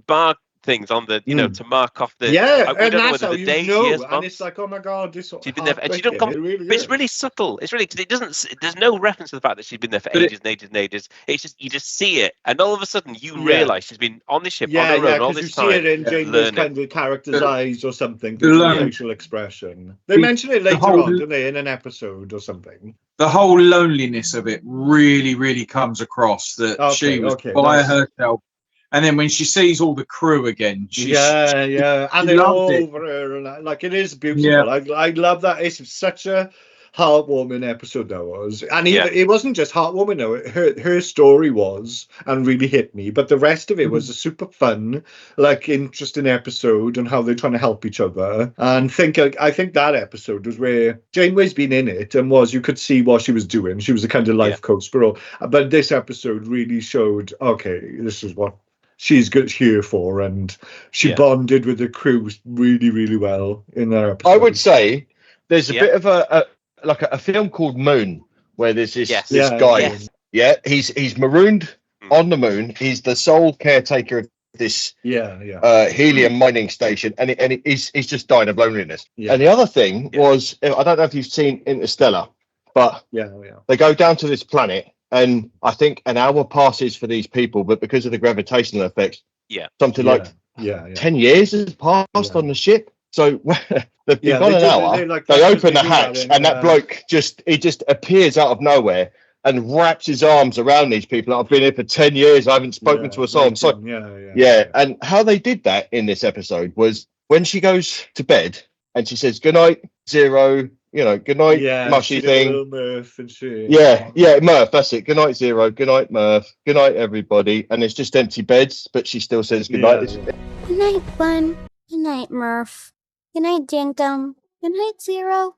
bar things on the to mark off the and that's how and it's like, oh my god, this she's been there and she don't come but it's really subtle. It's really because it doesn't, there's no reference to the fact that she's been there for ages and ages. It's just you just see it and all of a sudden you realise she's been on the ship on her own all this time. You see it in Janeway's kind of character's eyes or something, the facial expression. They mention it later on, don't they, in an episode or something. The whole loneliness of it really, really comes across that she was by herself. And then when she sees all the crew again, and they're all over her, and like it is beautiful. I love that. It's such a heartwarming episode that was, and it wasn't just heartwarming. No, her story was and really hit me. But the rest of it was a super fun, like interesting episode and how they're trying to help each other. And I think that episode was where Janeway's been in it and you could see what she was doing. She was a kind of life coach, but this episode really showed, okay, this is what she's good here for, and she bonded with the crew really, really well in that episode. I would say there's a bit of a film called Moon where there's this guy. He's marooned on the moon. He's the sole caretaker of this helium mining station, and he's just dying of loneliness. Yeah. And the other thing was, I don't know if you've seen Interstellar, but they go down to this planet, and I think an hour passes for these people, but because of the gravitational effects, something like 10 years has passed on the ship. So they've gone an hour. They open the hatch, and that bloke just appears out of nowhere and wraps his arms around these people. I've been here for 10 years. I haven't spoken to a soul. And how they did that in this episode was when she goes to bed and she says, "Good night, Zero." Good night, mushy thing. Murph and shit. Murph, that's it. Good night, Zero. Good night, Murph. Good night, everybody. And it's just empty beds, but she still says good night. Good night, Bun. Good night, Murph. Good night, Dinkum. Good night, Zero.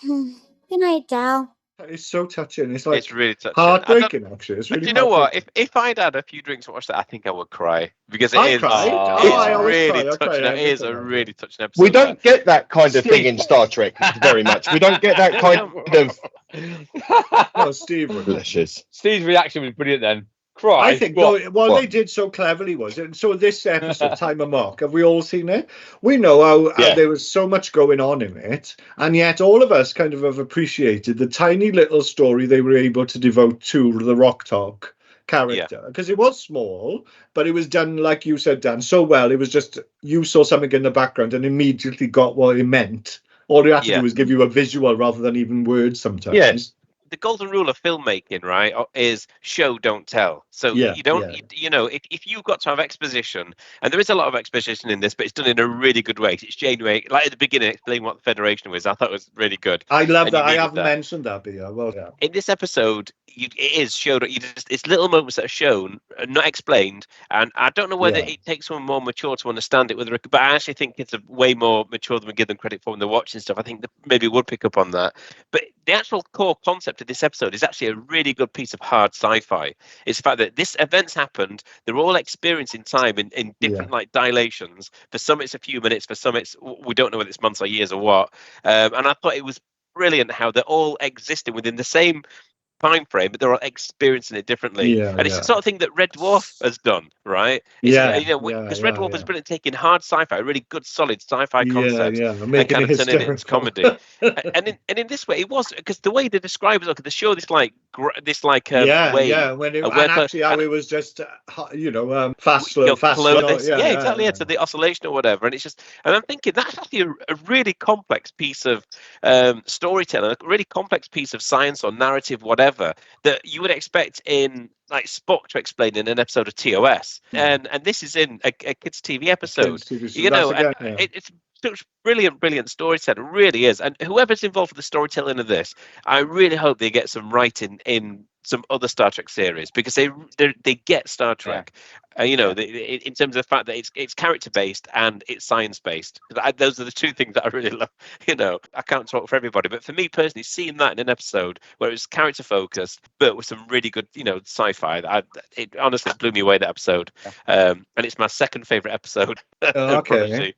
Good night, Dal. It's so touching. It's like it's really touching. Heartbreaking, actually. It's really. Do you know what? If I'd had a few drinks and watched that, I think I would cry because it is really touching. It is a really touching episode. We don't get that kind of thing in Star Trek very much. We don't get that kind of. Oh, Steve, delicious. Steve's reaction was brilliant then. Cry. I think they did so cleverly was it. So this episode, Time of Mock, have we all seen it? We know how there was so much going on in it, and yet all of us kind of have appreciated the tiny little story they were able to devote to the Rock Talk character, because it was small, but it was done, like you said, Dan, so well. It was just you saw something in the background and immediately got what it meant. All you have to do is give you a visual rather than even words sometimes. Yes. The golden rule of filmmaking, right, is show, don't tell. So you don't, if you've got to have exposition, and there is a lot of exposition in this, but it's done in a really good way. It's genuine. Like at the beginning, explain what the Federation was. I thought it was really good. I love that. I haven't mentioned that, but in this episode, it is showed. It's little moments that are shown, not explained, and I don't know whether it takes someone more mature to understand it. But I actually think it's way more mature than we give them credit for when they're watching stuff. I think that maybe would pick up on that. But the actual core concept of this episode is actually a really good piece of hard sci-fi. It's the fact that this event's happened, they're all experiencing time in different like dilations. For some it's a few minutes, for some it's we don't know whether it's months or years or what. And I thought it was brilliant how they're all existing within the same time frame, but they're all experiencing it differently. And it's the sort of thing that Red Dwarf has done, right? Because Red Dwarf has been taking hard sci-fi, really good, solid sci-fi concepts, and kind of turning it into comedy. and in this way, it was because the way they describe it, they show this way. When it, and actually, how it was just fast flow. Exactly. So the oscillation or whatever, and it's just, and I'm thinking that's actually a really complex piece of storytelling, a really complex piece of science or narrative, whatever, that you would expect in like Spock to explain in an episode of TOS, and this is in a kids' TV episode. It's such brilliant storytelling, it really is. And whoever's involved with the storytelling of this, I really hope they get some writing in some other Star Trek series, because they get Star Trek, in terms of the fact that it's character based and it's science based. Those are the two things that I really love. I can't talk for everybody, but for me personally, seeing that in an episode where it was character focused but with some really good sci-fi, it honestly blew me away, that episode. And it's my second favorite episode. Okay.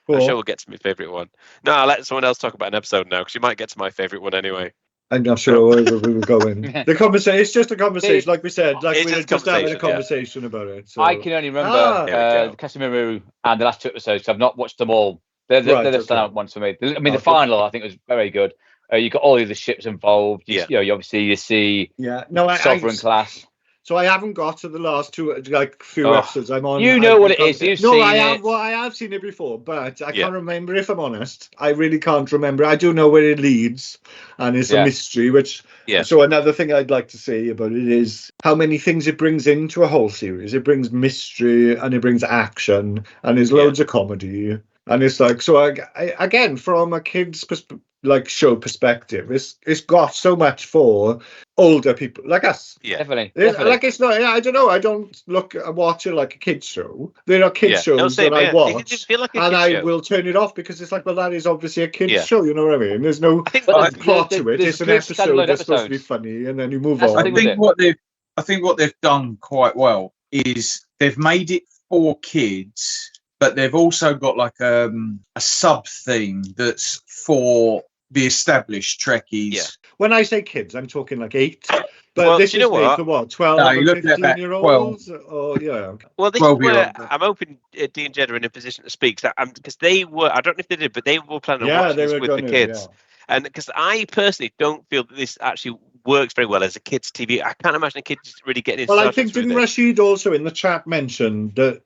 Cool. I'm sure we'll get to my favourite one. No, I'll let someone else talk about an episode now, because you might get to my favourite one anyway. I'm not sure where we were going. The conversation, it's just a conversation, like we said. Like we were just having a conversation about it. So. I can only remember the Casimiro and the last two episodes. I've not watched them all. They're the standout ones for me. I mean, the final, I think, was very good. You got all the other ships involved. You see Sovereign class. So I haven't got to the last few episodes. I'm on. You know what it is. You've seen it. Well, I have seen it before, but I can't remember. If I'm honest, I really can't remember. I do know where it leads, and it's a mystery. So another thing I'd like to say about it is how many things it brings into a whole series. It brings mystery and it brings action, and there's loads of comedy, and it's like so. Again, from a kid's show perspective, it's got so much for older people like us. Definitely. Like it's not. I don't know. I don't watch it like a kids show. There are kids shows that I watch, and I will turn it off because it's like, well, that is obviously a kids show. You know what I mean? There's no plot to it. It's an episode that's supposed to be funny, and then you move on. I think what they've done quite well is they've made it for kids, but they've also got like a sub theme that's for the established Trekkies. When I say kids, I'm talking like 8 But Well, this do you is know made what? for what, 12 No, and you're looking at about 15-year-olds? Or, yeah. Well, this is 12-year-old. where I'm hoping Dee and Jed are in a position to speak, because they were, I don't know if they did, but they were planning on Yeah, watching they this were with the gonna, kids. And because I personally don't feel that this actually works very well as a kids' TV. I can't imagine a kid just really getting into Well, I Star Trek think through didn't this. Rashid also in the chat mention that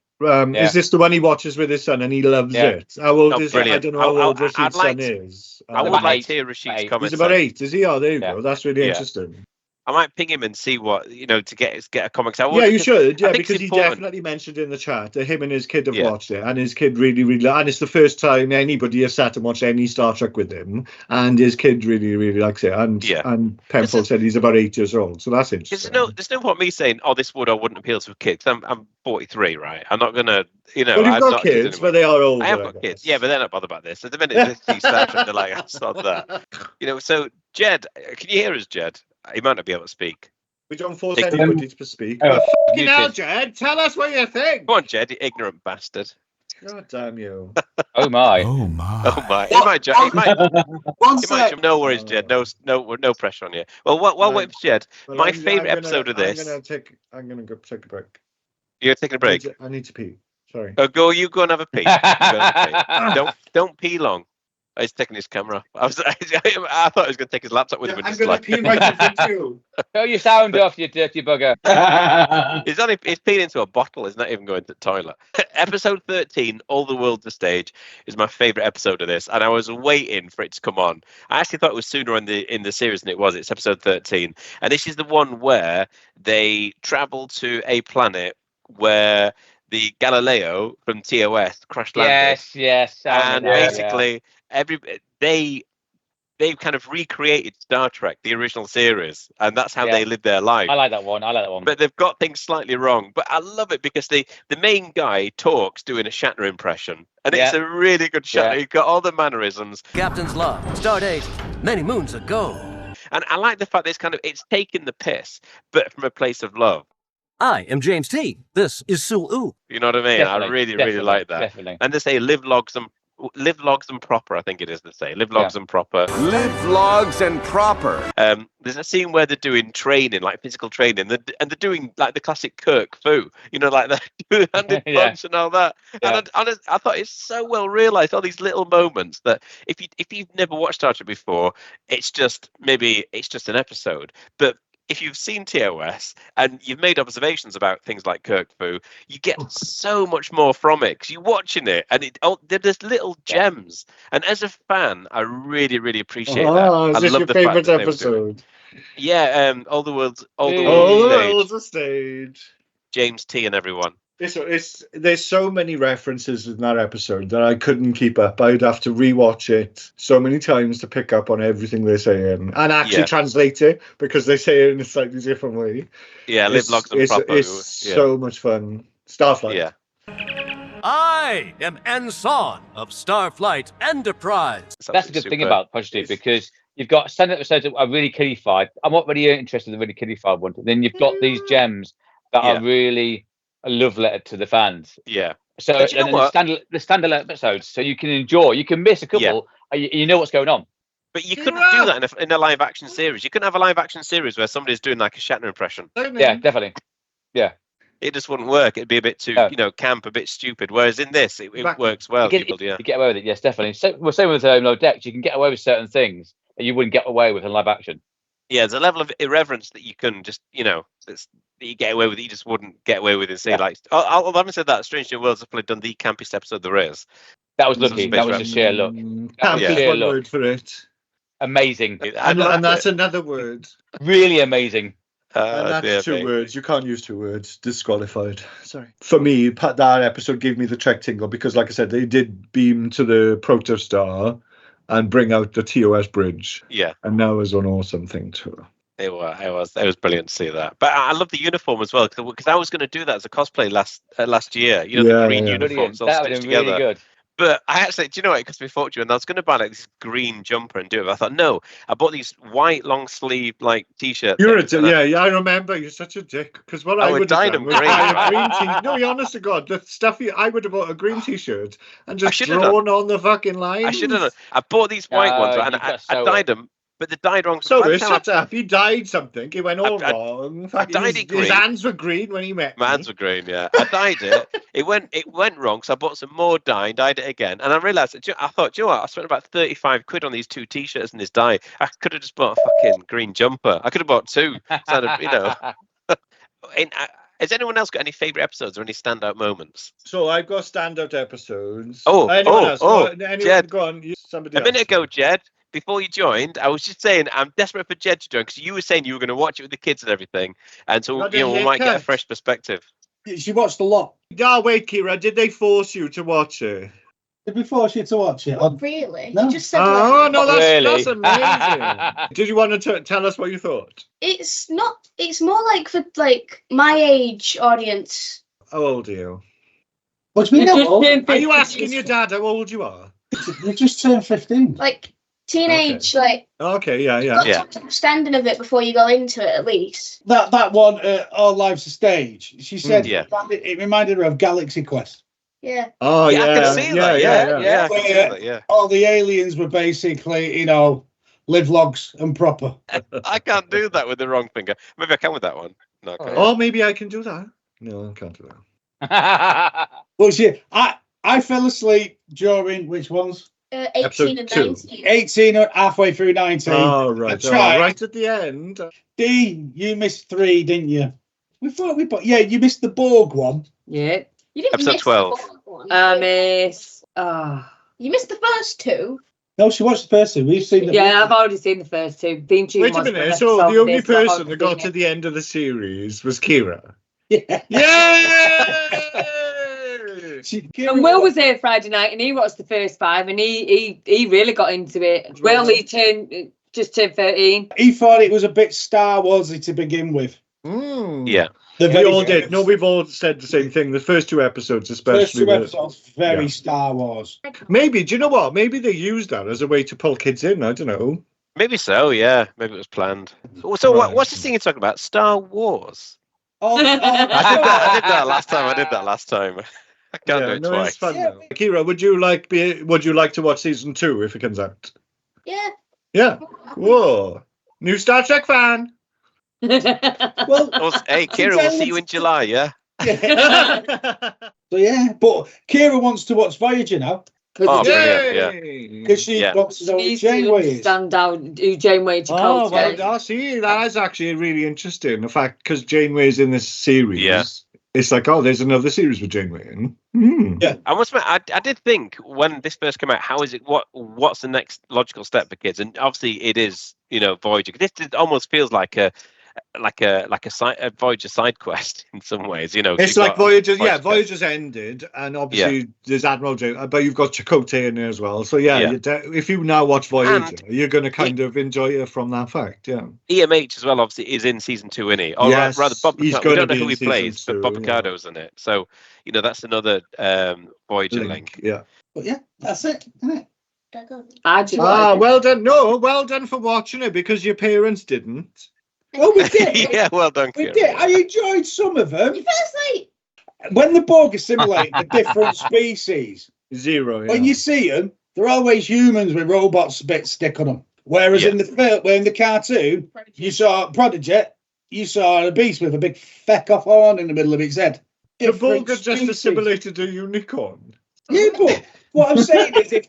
is this the one he watches with his son and he loves it? How old is I don't know how old Rashid's son is. I would like to hear Rashid's comments. He's about 8, is he? Oh, there you Yeah. go. That's really Yeah. interesting. I might ping him and see what, to get a comment. Yeah, you should. Yeah, because he important. definitely mentioned in the chat that him and his kid have watched it, and his kid really, really, and it's the first time anybody has sat and watched any Star Trek with him, and his kid really, really likes it. And Penfold said he's about 8 years old, so that's interesting. There's no point me saying, "Oh, this would or wouldn't appeal to kids." I'm 43, right? I'm not gonna, Well, you've got kids, but they are older. I have got kids, yeah, but they're not bothered about this. At the minute they see Star Trek, they're like, "I saw that." So Jed, can you hear us, Jed? He might not be able to speak. We don't force anybody to speak. Fucking hell, Jed, tell us what you think. Come on, Jed, you ignorant bastard. God damn you. Oh my. Oh my. He might jump. No worries, Jed. No pressure on you. Well, while waiting for Jed, my favourite episode of this. I'm gonna go take a break. You're taking a break? I need to pee. Sorry. Oh, you go and have a pee. Don't pee long. He's taking his camera. I thought he was going to take his laptop with him. And I'm going to pee right in front of you. Turn your sound off, you dirty bugger. He's peeing into a bottle. He's not even going to the toilet. Episode 13, All the World's a Stage, is my favourite episode of this, and I was waiting for it to come on. I actually thought it was sooner in the series than it was. It's episode 13, and this is the one where they travel to a planet where the Galileo from TOS crash landed. Yes. And basically, they've kind of recreated Star Trek, the original series, and that's how they live their life. I like that one. But they've got things slightly wrong. But I love it because the main guy talks doing a Shatner impression, and it's a really good Shatner. He's got all the mannerisms. Captain's log, stardate, many moons ago. And I like the fact that it's taking the piss, but from a place of love. I am James T. This is Sue U. You know what I mean? Definitely, I really like that. Definitely. And they say live logs and proper, I think it is they say. Live logs and proper. Live logs and proper. There's a scene where they're doing training, like physical training, and they're doing like the classic Kirk foo, like the two-handed punch and all that. Yeah. And I thought it's so well realised, all these little moments that if you've never watched Star Trek before, it's just an episode. But if you've seen TOS and you've made observations about things like Kirk Fu, you get so much more from it because you're watching it, and there's little gems. And as a fan, I really, really appreciate that. Is this your favourite episode? Yeah, All the World's a Stage. James T and everyone. There's so many references in that episode that I couldn't keep up. I'd have to rewatch it so many times to pick up on everything they're saying and actually translate it because they say it in a slightly different way. Yeah, live logs and proper. It's so much fun. Starflight. Yeah. I am Ensign of Starflight Enterprise. That's a good thing about Prodigy because you've got standard episodes that are really kiddified. I'm not really interested in the really kiddified ones. Then you've got these gems that are really a love letter to the fans. Yeah. So and the standalone episodes, so you can enjoy. You can miss a couple. You know what's going on. But you couldn't do that in a live action series. You couldn't have a live action series where somebody's doing like a Shatner impression. Yeah, definitely. Yeah. It just wouldn't work. It'd be a bit too, camp, a bit stupid. Whereas in this, it works well. You get away with it. Yes, definitely. So we're saying with Low Decks, you can get away with certain things that you wouldn't get away with in live action. Yeah, there's a level of irreverence that you can just, that you get away with. You just wouldn't get away with in say like. I haven't said that. Strange New Worlds have probably done the campiest episode there is. That was lucky. That was a sheer look. Camp is one word for it. Amazing. And that's another word. Really amazing. And that's two words. You can't use two words. Disqualified. Sorry. For me, that episode gave me the Trek tingle because, like I said, they did beam to the Protostar and bring out the TOS bridge. Yeah. And that was an awesome thing too. It was brilliant to see that. But I love the uniform as well because I was going to do that as a cosplay last year. The green uniforms all stitched together. Really good. But I actually, do you know what? It cost me a fortune. And I was going to buy like this green jumper and do it. But I thought, no, I bought these white long sleeve like t-shirts. I remember. You're such a dick. Because what I would have done was buy a green t-shirt. No, honest to God, the stuff I would have bought a green t-shirt and just drawn on the fucking line. I should have done. I bought these white ones and I dyed them. but they died wrong. Sorry, shut up. He died something. He went all wrong. I dyed it green. His hands were green when he met My me. hands were green, yeah. I dyed it. It went wrong, so I bought some more dye and dyed it again. And I realised, I thought, do you know what? I spent about 35 quid on these 2 T-shirts and this dye. I could have just bought a fucking green jumper. I could have bought 2. Has anyone else got any favourite episodes or any standout moments? So I've got standout episodes. Anyone else? Jed. Go on. Somebody a minute else. ago, Jed, before you joined, I was just saying I'm desperate for Jed to join because you were saying you were going to watch it with the kids and everything, and so we might get a fresh perspective. She watched a lot. Oh, wait, Kira, did they force you to watch it? Did we force you to watch it? Not really. No? You just said that's amazing. Did you want to tell us what you thought? It's not. It's more like for my age audience. How old are you? What do you mean? How old? Are you asking your dad how old you are? You just turned 15. Like teenage, Okay, yeah. Got to understanding of it before you go into it, at least. That one, All Life's a Stage. She said it reminded her of Galaxy Quest. Yeah. Oh, yeah. I can see that. Yeah. All the aliens were basically, live logs and proper. I can't do that with the wrong finger. Maybe I can with that one. No, I can't. Oh, maybe I can do that. No, I can't do that. Well, see, I fell asleep during which ones? 18 and 19. 18 halfway through 19. Oh, right. Right at the end. Dean, you missed 3, didn't you? You missed the Borg one. Yeah. You didn't Episode miss 12. The one. You missed the first 2. No, she watched the first 2. We've seen the I've already seen the first 2. Wait a minute. So the only person that got to the end of the series was Kira. Yeah. And Will was there Friday night, and he watched the first 5, and he really got into it. Will, he just turned 13. He thought it was a bit Star Warsy to begin with. Yeah. We all did. No, we've all said the same thing. The first 2 episodes, especially. Very Star Wars. Maybe, do you know what? Maybe they used that as a way to pull kids in. I don't know. Maybe so, yeah. Maybe it was planned. So what's this thing you're talking about? Star Wars? I did that last time. I can't do it twice. It's fun now. Kira, would you like to watch season 2 if it comes out? Yeah. Yeah. Whoa. New Star Trek fan. Well, hey, Kira, we'll see you in July, yeah? So, but Kira wants to watch Voyager now. Oh, brilliant, yeah. Because she wants to know who Janeway is. Stand down who Janeway to call. See, that is actually really interesting. The fact, because Janeway is in this series, it's like, there's another series with Janeway in. Yeah. I must admit, I did think when this first came out, how is it? What's the next logical step for kids? And obviously, it is, Voyager. This almost feels like a Voyager side quest in some ways, It's like Voyager. Voyager's ended, and obviously there's Admiral J, but you've got Chakotay in there as well. So if you now watch Voyager, you're going to kind of enjoy it from that fact. Yeah. EMH as well, obviously, is in season 2, isn't he? Or rather, Bob. We don't know who he plays, but Bob Picardo's in it. So that's another Voyager link. Yeah. But that's it, isn't it? Well done. No, well done for watching it because your parents didn't. Well, we did. Yeah, well done, we did. I enjoyed some of them. You fell asleep. When the Borg assimilate the different species, 0. Yeah. When you see them, they're always humans with robots bits stick on them. Whereas in the cartoon, you saw Prodigy, you saw a beast with a big feck off horn in the middle of its head. The Borg has just assimilated a unicorn. Yeah, but what I'm saying is, if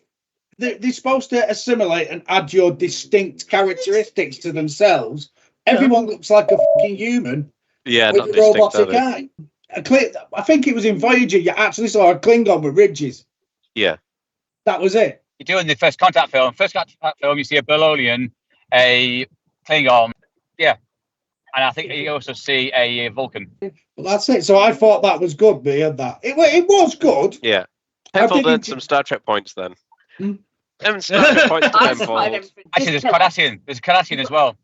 they're supposed to assimilate and add your distinct characteristics to themselves. Everyone looks like a fucking human. Yeah, with not a robotic eye. I think it was in Voyager. You actually saw a Klingon with ridges. Yeah, that was it. You're doing the First Contact film. First Contact film, you see a Bellolian, a Klingon. Yeah, and I think you also see a Vulcan. Well, that's it. So I thought that was good. But it was good. Yeah, Temple earned some Star Trek points then. Star Trek points to Temple. Actually, there's Cardassian. There's Cardassian as well.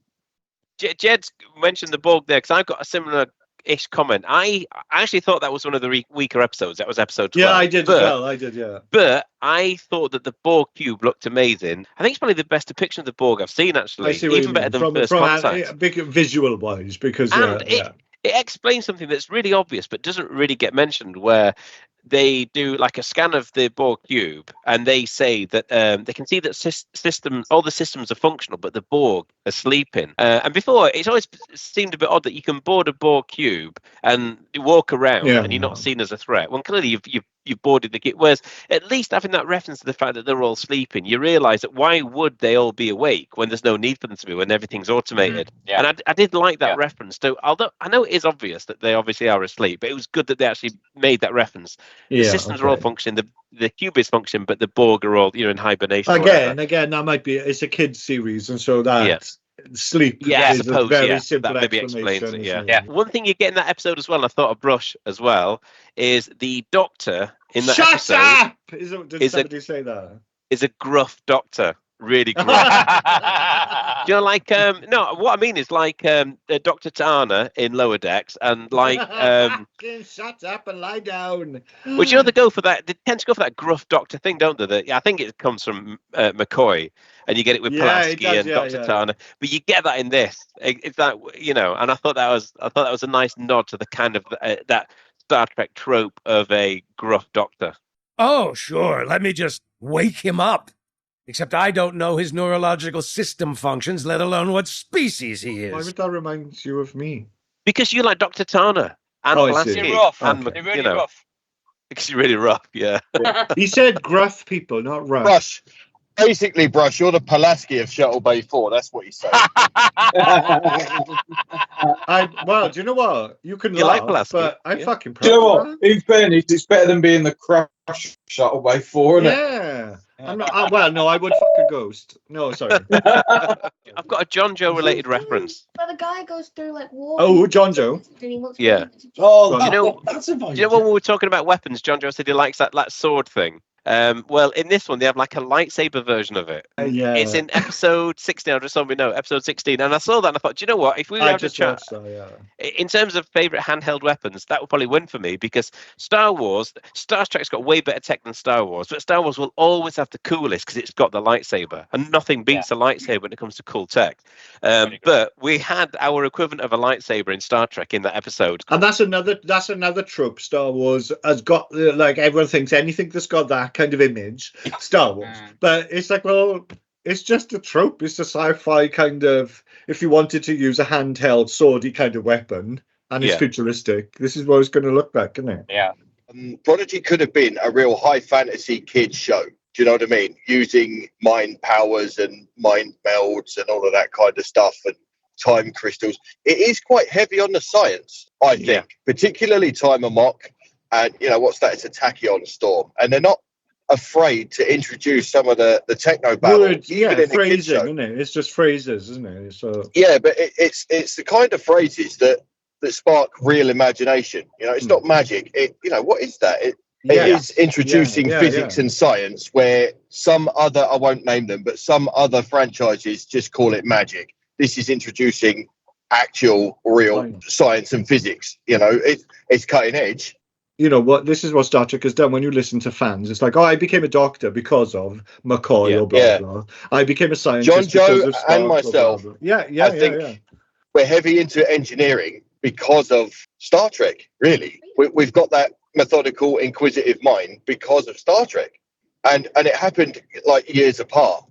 Jed's mentioned the Borg there because I've got a similar-ish comment. I actually thought that was one of the weaker episodes. That was episode 12. Yeah, I did as well. I did, yeah. But I thought that the Borg cube looked amazing. I think it's probably the best depiction of the Borg I've seen, actually. Even better than First Contact. Big visual-wise, because... It explains something that's really obvious but doesn't really get mentioned, where they do like a scan of the Borg cube, and they say that they can see that all the systems are functional, but the Borg are sleeping. And before, it's always seemed a bit odd that you can board a Borg cube and walk around, and you're not seen as a threat. Well, clearly you've boarded the cube. Whereas at least having that reference to the fact that they're all sleeping, you realise that why would they all be awake when there's no need for them to be, when everything's automated? Yeah. And I did like that reference. So although I know it is obvious that they obviously are asleep, but it was good that they actually made that reference. The systems are all functioning, the cube is functioning, but the Borg are all in hibernation. Again, that might be, it's a kids series, and so that sleep I is suppose, a very simple that maybe explains explanation. it. One thing you get in that episode as well, and I thought a brush as well, is the doctor in that episode. Shut up! Did somebody say that? Is a gruff doctor. Really gruff. You know, like no, what I mean is like Dr. Tana in Lower Decks, and like shut up and lie down. Which they go for that. They tend to go for that gruff doctor thing, don't they? I think it comes from McCoy, and you get it with Pulaski and Dr. Tana. But you get that in this. It's that and I thought that was a nice nod to the kind of that Star Trek trope of a gruff doctor. Oh, sure. Let me just wake him up. Except I don't know his neurological system functions, let alone what species he is. Why would that remind you of me? Because you like Dr. Tana and Pulaski. You're rough. And, You're really rough. Because you're really rough, yeah. He said gruff people, not rough. Brush. Basically, Brush, you're the Pulaski of Shuttlebay 4. That's what he's saying. Well, do you know what? You can laugh, like Pulaski, but I'm fucking proud. Do you know what? In fairness, it's better than being the Crush Shuttlebay 4, isn't it? Yeah. I'm not, well, no, I would fuck a ghost. No, sorry. I've got a John Joe related reference. But the guy goes through like water. Oh, John Joe. Yeah. Oh, that's a do you know when we were talking about weapons? John Joe said he likes that sword thing. Well, in this one, they have like a lightsaber version of it. Yeah. It's in episode 16. I just saw me know episode 16, and I saw that and I thought, do you know what? If we were having a chat, in terms of favorite handheld weapons, that would probably win for me because Star Trek's got way better tech than Star Wars, but Star Wars will always have the coolest because it's got the lightsaber, and nothing beats a lightsaber when it comes to cool tech. But we had our equivalent of a lightsaber in Star Trek in that episode, and that's another trope. Star Wars has got like everyone thinks anything that's got that kind of image, Star Wars. But it's like, well, it's just a trope. It's a sci-fi kind of, if you wanted to use a handheld swordy kind of weapon and it's futuristic, this is what it's going to look like, isn't it? Yeah. Prodigy could have been a real high fantasy kids show. Do you know what I mean? Using mind powers and mind melds and all of that kind of stuff and time crystals. It is quite heavy on the science, I think, particularly time amok. And, what's that? It's a tachyon storm. And they're not afraid to introduce some of the techno battles. Phrasing, isn't it? It's just phrases, isn't it? So but it's the kind of phrases that spark real imagination. It's not magic. What is that? It is introducing physics and science where some other, I won't name them, but some other franchises just call it magic. This is introducing actual real science and physics. It's cutting edge. You know what? This is what Star Trek has done. When you listen to fans, it's like, oh, I became a doctor because of McCoy or blah blah. I became a scientist. John Joe because of Stark, and myself. Blah, blah, blah. I think we're heavy into engineering because of Star Trek. Really, we've got that methodical, inquisitive mind because of Star Trek, and it happened like years apart.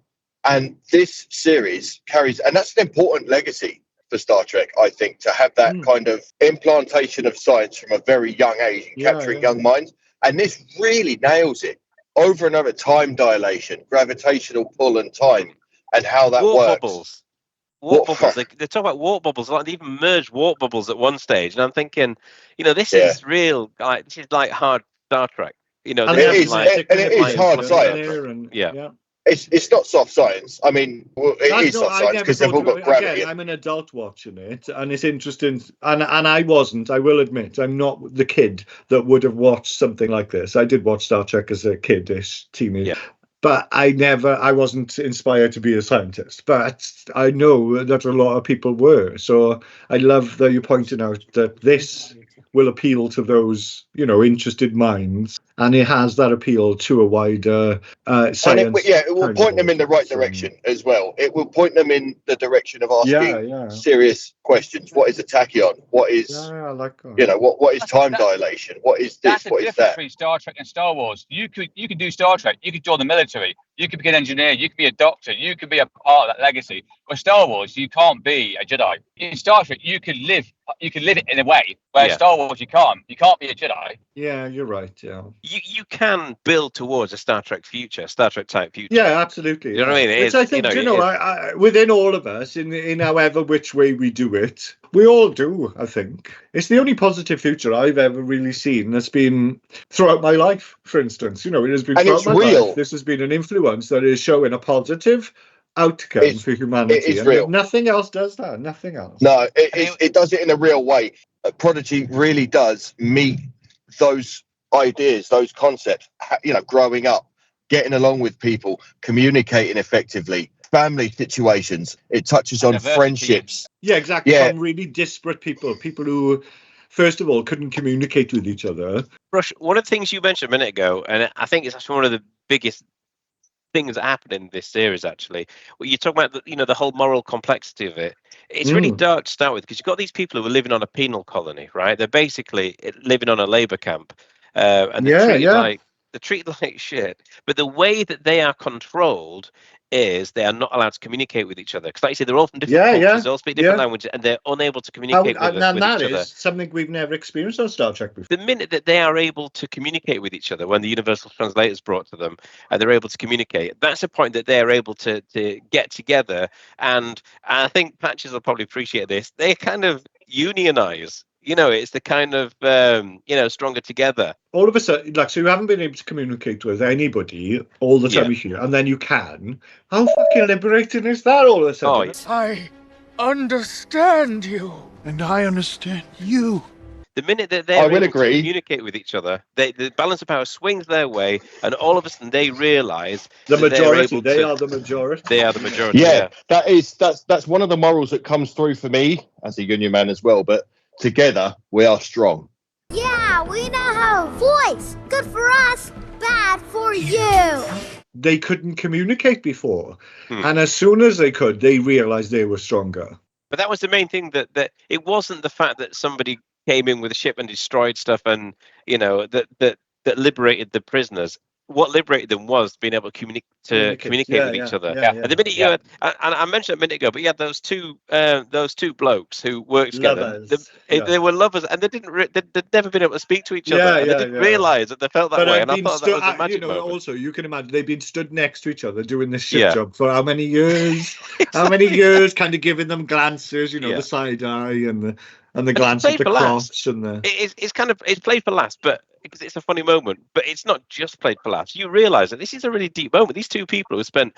And this series carries, and that's an important legacy for Star Trek, I think, to have that kind of implantation of science from a very young age and capturing young minds. And this really nails it over and over. Time dilation, gravitational pull and time, and how that works. Warp bubbles. They talk about warp bubbles. Like they even merged warp bubbles at one stage. And I'm thinking, this is real. Like this is like hard Star Trek. And it is hard science. It's not soft science. I mean, it is soft science because they've all got gravity. Again, I'm an adult watching it, and it's interesting. And I wasn't. I will admit, I'm not the kid that would have watched something like this. I did watch Star Trek as a kid-ish teenager. But I wasn't inspired to be a scientist. But I know that a lot of people were. So I love that you pointed out that this will appeal to those, interested minds. and it has that appeal to a wider science. And it will point them in the right direction as well. It will point them in the direction of asking serious questions. What is a tachyon? What is I like that. What is time dilation? What is this? What is that? Between Star Trek and Star Wars. You could do Star Trek. You could join the military. You could be an engineer. You could be a doctor. You could be a part of that legacy. With Star Wars, you can't be a Jedi. In Star Trek, you could live it in a way where Star Wars you can't. You can't be a Jedi. Yeah, you're right. Yeah, you can build towards a Star Trek future, Star Trek type future. Yeah, absolutely. You know what I mean? Which I think within all of us, in however which way we do it, we all do. I think it's the only positive future I've ever really seen. That's been throughout my life, for instance. It has been throughout my life. This has been an influence that is showing a positive outcome for humanity. It is real. Nothing else does that. Nothing else. No, it does it in a real way. Prodigy really does meet those ideas, those concepts. Growing up, getting along with people, communicating effectively, family situations. It touches on friendships. Yeah, exactly. From really disparate people who, first of all, couldn't communicate with each other. Rush, one of the things you mentioned a minute ago, and I think it's actually one of the biggest things that happen in this series, actually, well, you talk about the whole moral complexity of it. It's really dark to start with, because you've got these people who are living on a penal colony, right? They're basically living on a labor camp, and they're treated like shit. But the way that they are controlled is they are not allowed to communicate with each other, because, like you say, they're all from different cultures, they all speak different languages, and they're unable to communicate with each other. And that is something we've never experienced on Star Trek before. The minute that they are able to communicate with each other, when the universal translator is brought to them and they're able to communicate, that's a point that they're able to get together. And I think Patches will probably appreciate this. They kind of unionize. It's the kind of, stronger together. All of a sudden, so you haven't been able to communicate with anybody all the time here, and then you can. How fucking liberating is that all of a sudden? I understand you. And I understand you. The minute that they're able to communicate with each other, the balance of power swings their way, and all of a sudden they realise the majority. They are the majority. They are the majority. Yeah, that's one of the morals that comes through for me as a union man as well. But together we are strong. Yeah, we know how. Voice, good for us, bad for you. They couldn't communicate before, and as soon as they could, they realised they were stronger. But that was the main thing, that it wasn't the fact that somebody came in with a ship and destroyed stuff, and that liberated the prisoners. What liberated them was being able to communicate with each other. And the minute you had, and I mentioned a minute ago, but you had those two blokes who worked together. They were lovers, and they'd never been able to speak to each other. And they didn't realise that they felt that way. And I thought that was a magic moment. Also, you can imagine they've been stood next to each other doing this ship job for how many years? How many years? Kind of giving them glances, the side eye and the glance at the crotch and the. It's played for laughs, but. Because it's a funny moment, but it's not just played for laughs. You realise that this is a really deep moment. These two people who spent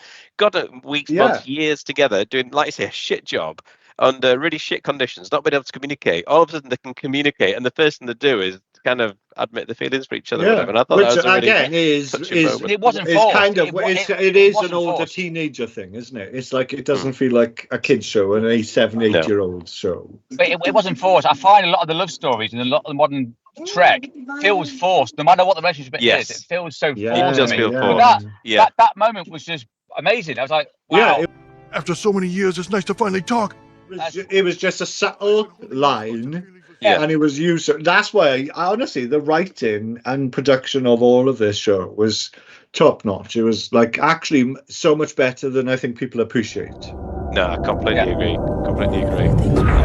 weeks, months, years together doing, like I say, a shit job under really shit conditions, not being able to communicate. All of a sudden they can communicate, and the first thing they do is kind of admit the feelings for each other. Yeah. And I thought Which that was again it wasn't forced. It is an older teenager thing, isn't it? It's like it doesn't feel like a kid's show and a 7-8-year-old show. But it wasn't forced. I find a lot of the love stories and a lot of the modern Trek feels forced, no matter what the relationship is. It feels so forced. It does feel forced. That moment was just amazing. I was like, wow. After so many years, it's nice to finally talk. It was just a subtle line, and it was used. That's why, honestly, the writing and production of all of this show was top notch. It was actually so much better than I think people appreciate. No, I completely agree.